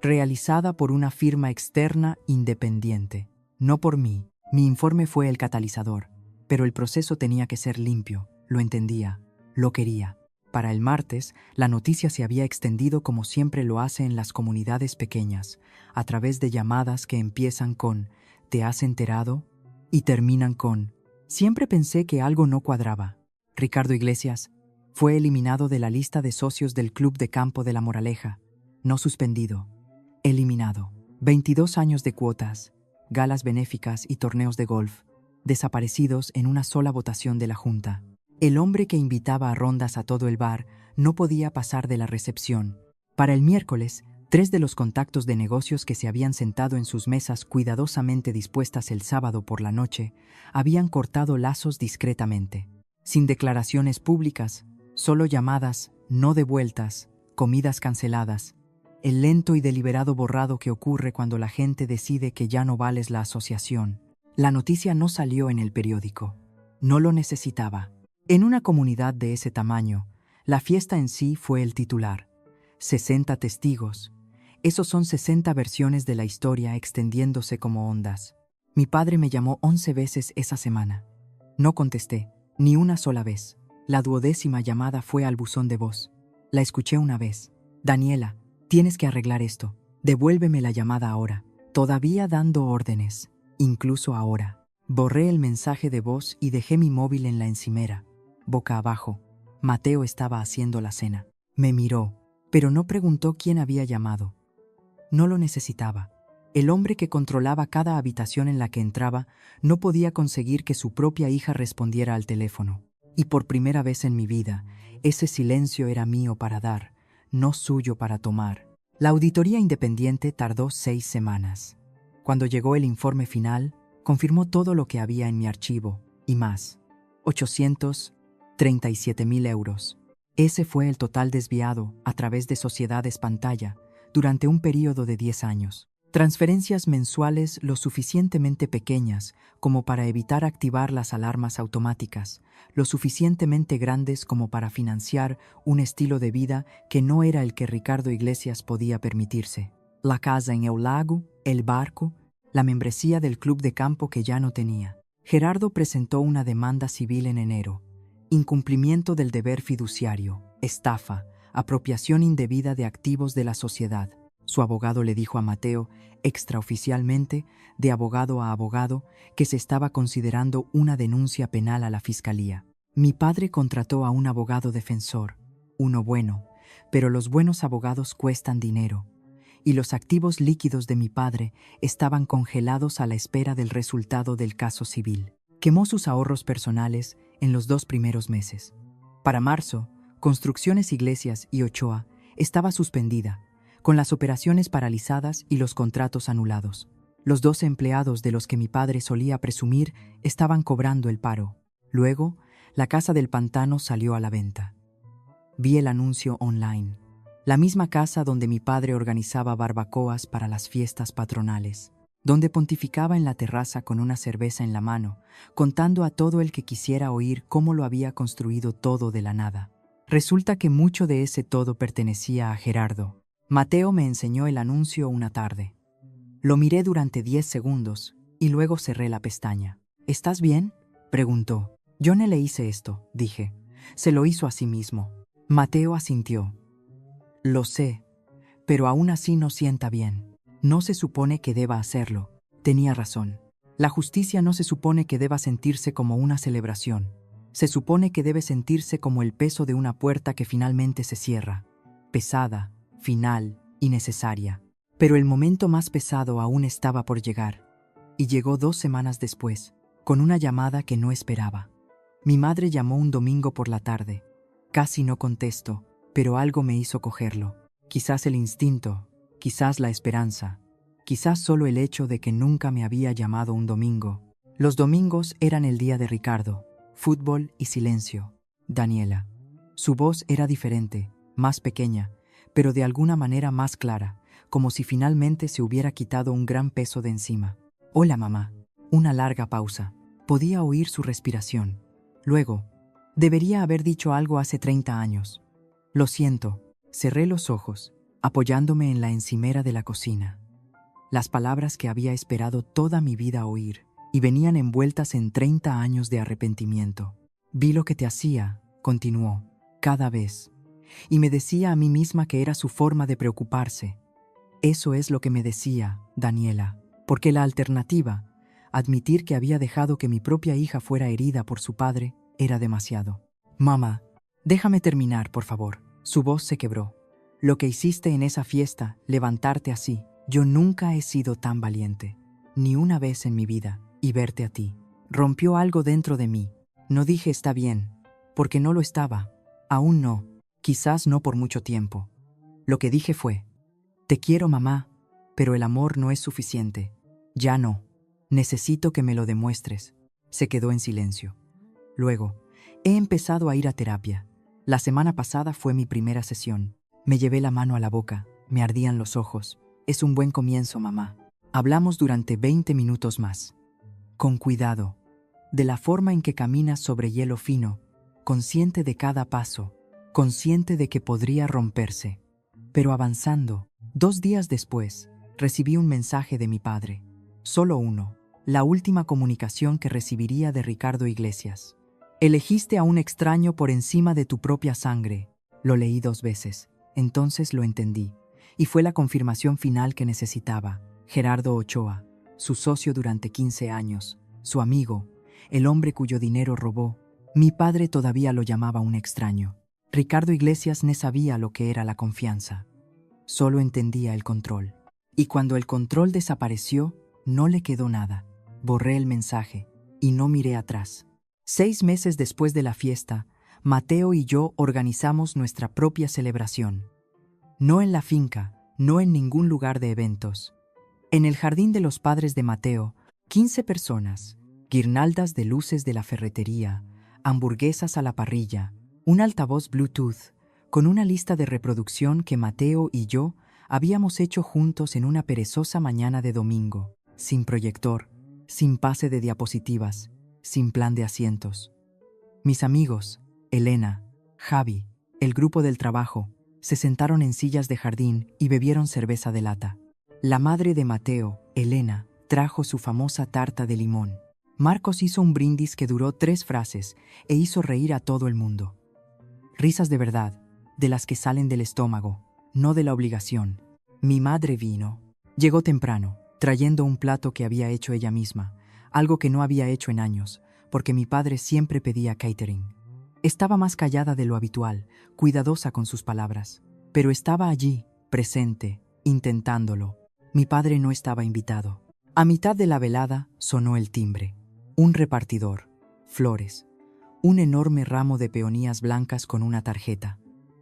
realizada por una firma externa independiente. No por mí. Mi informe fue el catalizador, pero el proceso tenía que ser limpio. Lo entendía, lo quería. Para el martes, la noticia se había extendido como siempre lo hace en las comunidades pequeñas, a través de llamadas que empiezan con ¿te has enterado? Y terminan con siempre pensé que algo no cuadraba. Ricardo Iglesias fue eliminado de la lista de socios del Club de Campo de La Moraleja. No suspendido, eliminado. 22 años de cuotas, galas benéficas y torneos de golf, desaparecidos en una sola votación de la Junta. El hombre que invitaba a rondas a todo el bar no podía pasar de la recepción. Para el miércoles, 3 de los contactos de negocios que se habían sentado en sus mesas cuidadosamente dispuestas el sábado por la noche habían cortado lazos discretamente. Sin declaraciones públicas, solo llamadas, no devueltas, comidas canceladas. El lento y deliberado borrado que ocurre cuando la gente decide que ya no vales la asociación. La noticia no salió en el periódico. No lo necesitaba. En una comunidad de ese tamaño, la fiesta en sí fue el titular. 60 testigos. Esos son 60 versiones de la historia extendiéndose como ondas. Mi padre me llamó 11 veces esa semana. No contesté, ni una sola vez. La 12ª llamada fue al buzón de voz. La escuché una vez. Daniela, tienes que arreglar esto. Devuélveme la llamada ahora. Todavía dando órdenes, incluso ahora. Borré el mensaje de voz y dejé mi móvil en la encimera. Boca abajo, Mateo estaba haciendo la cena. Me miró, pero no preguntó quién había llamado. No lo necesitaba. El hombre que controlaba cada habitación en la que entraba no podía conseguir que su propia hija respondiera al teléfono. Y por primera vez en mi vida, ese silencio era mío para dar, no suyo para tomar. La auditoría independiente tardó 6 semanas. Cuando llegó el informe final, confirmó todo lo que había en mi archivo, y más. 837.000 euros. Ese fue el total desviado a través de sociedades pantalla durante un periodo de 10 años. Transferencias mensuales lo suficientemente pequeñas como para evitar activar las alarmas automáticas, lo suficientemente grandes como para financiar un estilo de vida que no era el que Ricardo Iglesias podía permitirse. La casa en el lago, el barco, la membresía del club de campo que ya no tenía. Gerardo presentó una demanda civil en enero. Incumplimiento del deber fiduciario, estafa, apropiación indebida de activos de la sociedad. Su abogado le dijo a Mateo, extraoficialmente, de abogado a abogado, que se estaba considerando una denuncia penal a la fiscalía. Mi padre contrató a un abogado defensor, uno bueno, pero los buenos abogados cuestan dinero, y los activos líquidos de mi padre estaban congelados a la espera del resultado del caso civil. Quemó sus ahorros personales en los 2 primeros meses. Para marzo, Construcciones Iglesias y Ochoa estaba suspendida, con las operaciones paralizadas y los contratos anulados. Los 12 empleados de los que mi padre solía presumir estaban cobrando el paro. Luego, la casa del pantano salió a la venta. Vi el anuncio online. La misma casa donde mi padre organizaba barbacoas para las fiestas patronales, donde pontificaba en la terraza con una cerveza en la mano, contando a todo el que quisiera oír cómo lo había construido todo de la nada. Resulta que mucho de ese todo pertenecía a Gerardo. Mateo me enseñó el anuncio una tarde. Lo miré durante 10 segundos y luego cerré la pestaña. ¿Estás bien?, preguntó. Yo no le hice esto, dije. Se lo hizo a sí mismo. Mateo asintió. Lo sé, pero aún así no sienta bien. No se supone que deba hacerlo. Tenía razón. La justicia no se supone que deba sentirse como una celebración. Se supone que debe sentirse como el peso de una puerta que finalmente se cierra. Pesada, final y necesaria. Pero el momento más pesado aún estaba por llegar. Y llegó 2 semanas después, con una llamada que no esperaba. Mi madre llamó un domingo por la tarde. Casi no contesto, pero algo me hizo cogerlo. Quizás el instinto, quizás la esperanza, quizás solo el hecho de que nunca me había llamado un domingo. Los domingos eran el día de Ricardo, fútbol y silencio. Daniela. Su voz era diferente, más pequeña, pero de alguna manera más clara, como si finalmente se hubiera quitado un gran peso de encima. Hola, mamá. Una larga pausa. Podía oír su respiración. Luego, debería haber dicho algo hace 30 años. Lo siento. Cerré los ojos, apoyándome en la encimera de la cocina. Las palabras que había esperado toda mi vida oír, y venían envueltas en 30 años de arrepentimiento. Vi lo que te hacía, continuó, cada vez, y me decía a mí misma que era su forma de preocuparse. Eso es lo que me decía, Daniela, porque la alternativa, admitir que había dejado que mi propia hija fuera herida por su padre, era demasiado. Mamá, déjame terminar, por favor. Su voz se quebró. Lo que hiciste en esa fiesta, levantarte así, yo nunca he sido tan valiente, ni una vez en mi vida, y verte a ti. Rompió algo dentro de mí. No dije está bien, porque no lo estaba. Aún no, quizás no por mucho tiempo. Lo que dije fue, te quiero, mamá, pero el amor no es suficiente. Ya no. Necesito que me lo demuestres. Se quedó en silencio. Luego, he empezado a ir a terapia. La semana pasada fue mi primera sesión. Me llevé la mano a la boca, me ardían los ojos. Es un buen comienzo, mamá. Hablamos durante 20 minutos más. Con cuidado, de la forma en que caminas sobre hielo fino, consciente de cada paso, consciente de que podría romperse. Pero avanzando, 2 días después, recibí un mensaje de mi padre. Solo uno, la última comunicación que recibiría de Ricardo Iglesias. Elegiste a un extraño por encima de tu propia sangre. Lo leí 2 veces, entonces lo entendí, y fue la confirmación final que necesitaba. Gerardo Ochoa, su socio durante 15 años, su amigo, el hombre cuyo dinero robó. Mi padre todavía lo llamaba un extraño. Ricardo Iglesias no sabía lo que era la confianza. Solo entendía el control. Y cuando el control desapareció, no le quedó nada. Borré el mensaje y no miré atrás. 6 meses después de la fiesta, Mateo y yo organizamos nuestra propia celebración. No en la finca, no en ningún lugar de eventos. En el jardín de los padres de Mateo, 15 personas, guirnaldas de luces de la ferretería, hamburguesas a la parrilla, un altavoz Bluetooth, con una lista de reproducción que Mateo y yo habíamos hecho juntos en una perezosa mañana de domingo, sin proyector, sin pase de diapositivas, sin plan de asientos. Mis amigos, Elena, Javi, el grupo del trabajo, se sentaron en sillas de jardín y bebieron cerveza de lata. La madre de Mateo, Elena, trajo su famosa tarta de limón. Marcos hizo un brindis que duró 3 frases e hizo reír a todo el mundo. Risas de verdad, de las que salen del estómago, no de la obligación. Mi madre vino. Llegó temprano, trayendo un plato que había hecho ella misma, algo que no había hecho en años, porque mi padre siempre pedía catering. Estaba más callada de lo habitual, cuidadosa con sus palabras, pero estaba allí, presente, intentándolo. Mi padre no estaba invitado. A mitad de la velada sonó el timbre. Un repartidor, flores, un enorme ramo de peonías blancas con una tarjeta.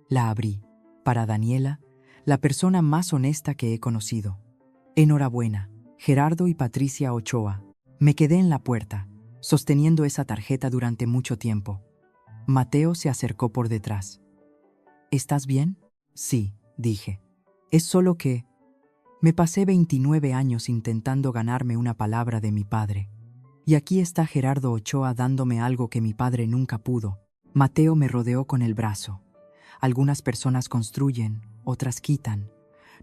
La abrí. Para Daniela, la persona más honesta que he conocido. Enhorabuena, Gerardo y Patricia Ochoa. Me quedé en la puerta, sosteniendo esa tarjeta durante mucho tiempo. Mateo se acercó por detrás. ¿Estás bien? Sí, dije. Es solo que me pasé 29 años intentando ganarme una palabra de mi padre. Y aquí está Gerardo Ochoa dándome algo que mi padre nunca pudo. Mateo me rodeó con el brazo. Algunas personas construyen, otras quitan.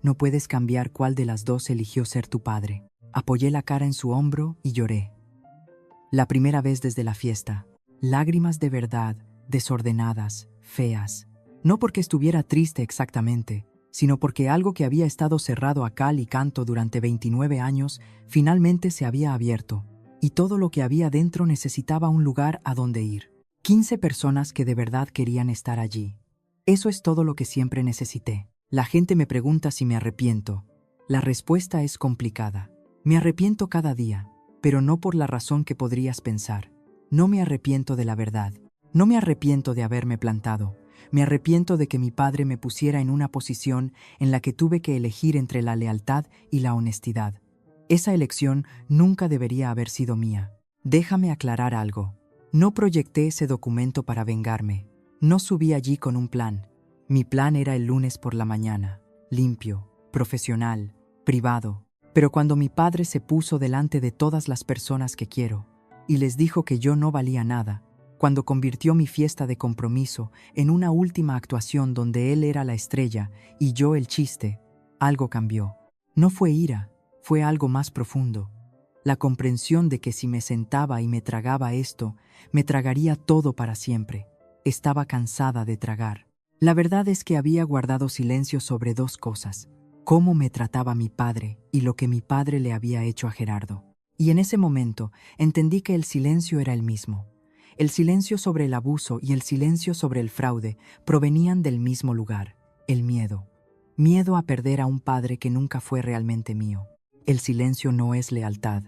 No puedes cambiar cuál de las dos eligió ser tu padre. Apoyé la cara en su hombro y lloré. La primera vez desde la fiesta. Lágrimas de verdad, desordenadas, feas. No porque estuviera triste exactamente, sino porque algo que había estado cerrado a cal y canto durante 29 años finalmente se había abierto, y todo lo que había dentro necesitaba un lugar a donde ir. 15 personas que de verdad querían estar allí. Eso es todo lo que siempre necesité. La gente me pregunta si me arrepiento. La respuesta es complicada. Me arrepiento cada día, pero no por la razón que podrías pensar. No me arrepiento de la verdad. No me arrepiento de haberme plantado. Me arrepiento de que mi padre me pusiera en una posición en la que tuve que elegir entre la lealtad y la honestidad. Esa elección nunca debería haber sido mía. Déjame aclarar algo. No proyecté ese documento para vengarme. No subí allí con un plan. Mi plan era el lunes por la mañana, limpio, profesional, privado. Pero cuando mi padre se puso delante de todas las personas que quiero y les dijo que yo no valía nada, cuando convirtió mi fiesta de compromiso en una última actuación donde él era la estrella y yo el chiste, algo cambió. No fue ira, fue algo más profundo. La comprensión de que si me sentaba y me tragaba esto, me tragaría todo para siempre. Estaba cansada de tragar. La verdad es que había guardado silencio sobre 2 cosas: cómo me trataba mi padre y lo que mi padre le había hecho a Gerardo. Y en ese momento entendí que el silencio era el mismo. El silencio sobre el abuso y el silencio sobre el fraude provenían del mismo lugar, el miedo. Miedo a perder a un padre que nunca fue realmente mío. El silencio no es lealtad,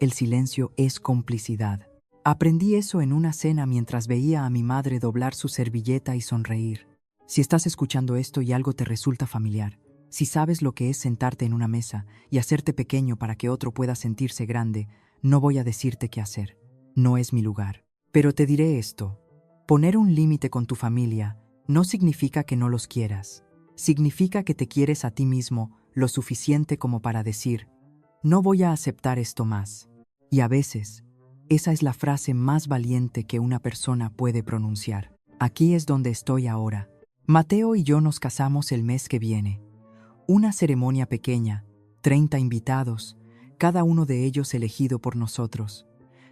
el silencio es complicidad. Aprendí eso en una cena mientras veía a mi madre doblar su servilleta y sonreír. Si estás escuchando esto y algo te resulta familiar, si sabes lo que es sentarte en una mesa y hacerte pequeño para que otro pueda sentirse grande, no voy a decirte qué hacer. No es mi lugar. Pero te diré esto: poner un límite con tu familia no significa que no los quieras. Significa que te quieres a ti mismo lo suficiente como para decir, no voy a aceptar esto más. Y a veces, esa es la frase más valiente que una persona puede pronunciar. Aquí es donde estoy ahora. Mateo y yo nos casamos el mes que viene. Una ceremonia pequeña, 30 invitados, cada uno de ellos elegido por nosotros.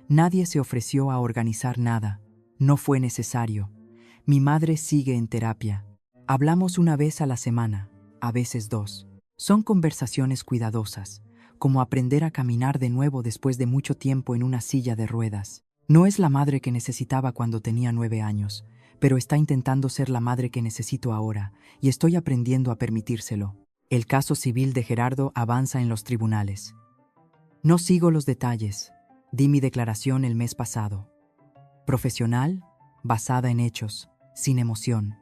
Nadie se ofreció a organizar nada. No fue necesario. Mi madre sigue en terapia. Hablamos una vez a la semana, a veces 2. Son conversaciones cuidadosas, como aprender a caminar de nuevo después de mucho tiempo en una silla de ruedas. No es la madre que necesitaba cuando tenía 9 años, pero está intentando ser la madre que necesito ahora, y estoy aprendiendo a permitírselo. El caso civil de Gerardo avanza en los tribunales. No sigo los detalles. Di mi declaración el mes pasado. Profesional, basada en hechos, sin emoción.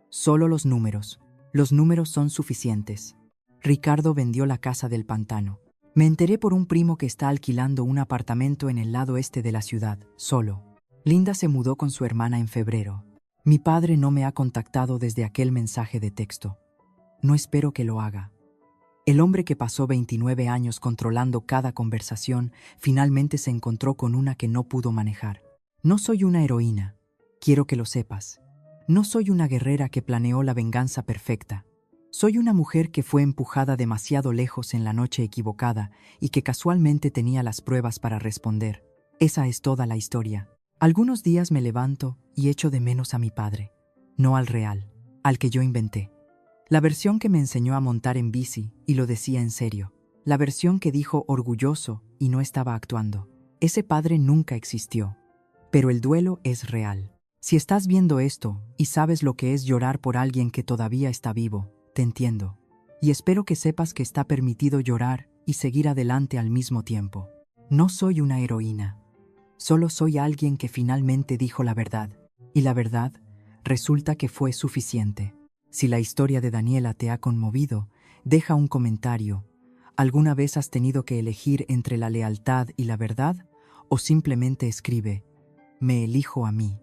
Solo los números. Los números son suficientes. Ricardo vendió la casa del pantano. Me enteré por un primo que está alquilando un apartamento en el lado este de la ciudad, solo. Linda se mudó con su hermana en febrero. Mi padre no me ha contactado desde aquel mensaje de texto. No espero que lo haga. El hombre que pasó 29 años controlando cada conversación finalmente se encontró con una que no pudo manejar. No soy una heroína, quiero que lo sepas. No soy una guerrera que planeó la venganza perfecta. Soy una mujer que fue empujada demasiado lejos en la noche equivocada y que casualmente tenía las pruebas para responder. Esa es toda la historia. Algunos días me levanto y echo de menos a mi padre, no al real, al que yo inventé. La versión que me enseñó a montar en bici y lo decía en serio. La versión que dijo orgulloso y no estaba actuando. Ese padre nunca existió. Pero el duelo es real. Si estás viendo esto y sabes lo que es llorar por alguien que todavía está vivo, te entiendo. Y espero que sepas que está permitido llorar y seguir adelante al mismo tiempo. No soy una heroína. Solo soy alguien que finalmente dijo la verdad. Y la verdad resulta que fue suficiente. Si la historia de Daniela te ha conmovido, deja un comentario. ¿Alguna vez has tenido que elegir entre la lealtad y la verdad? O simplemente escribe, me elijo a mí.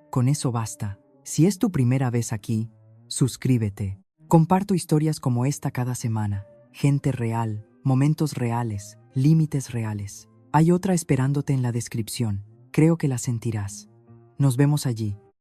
Con eso basta. Si es tu primera vez aquí, suscríbete. Comparto historias como esta cada semana. Gente real, momentos reales, límites reales. Hay otra esperándote en la descripción. Creo que la sentirás. Nos vemos allí.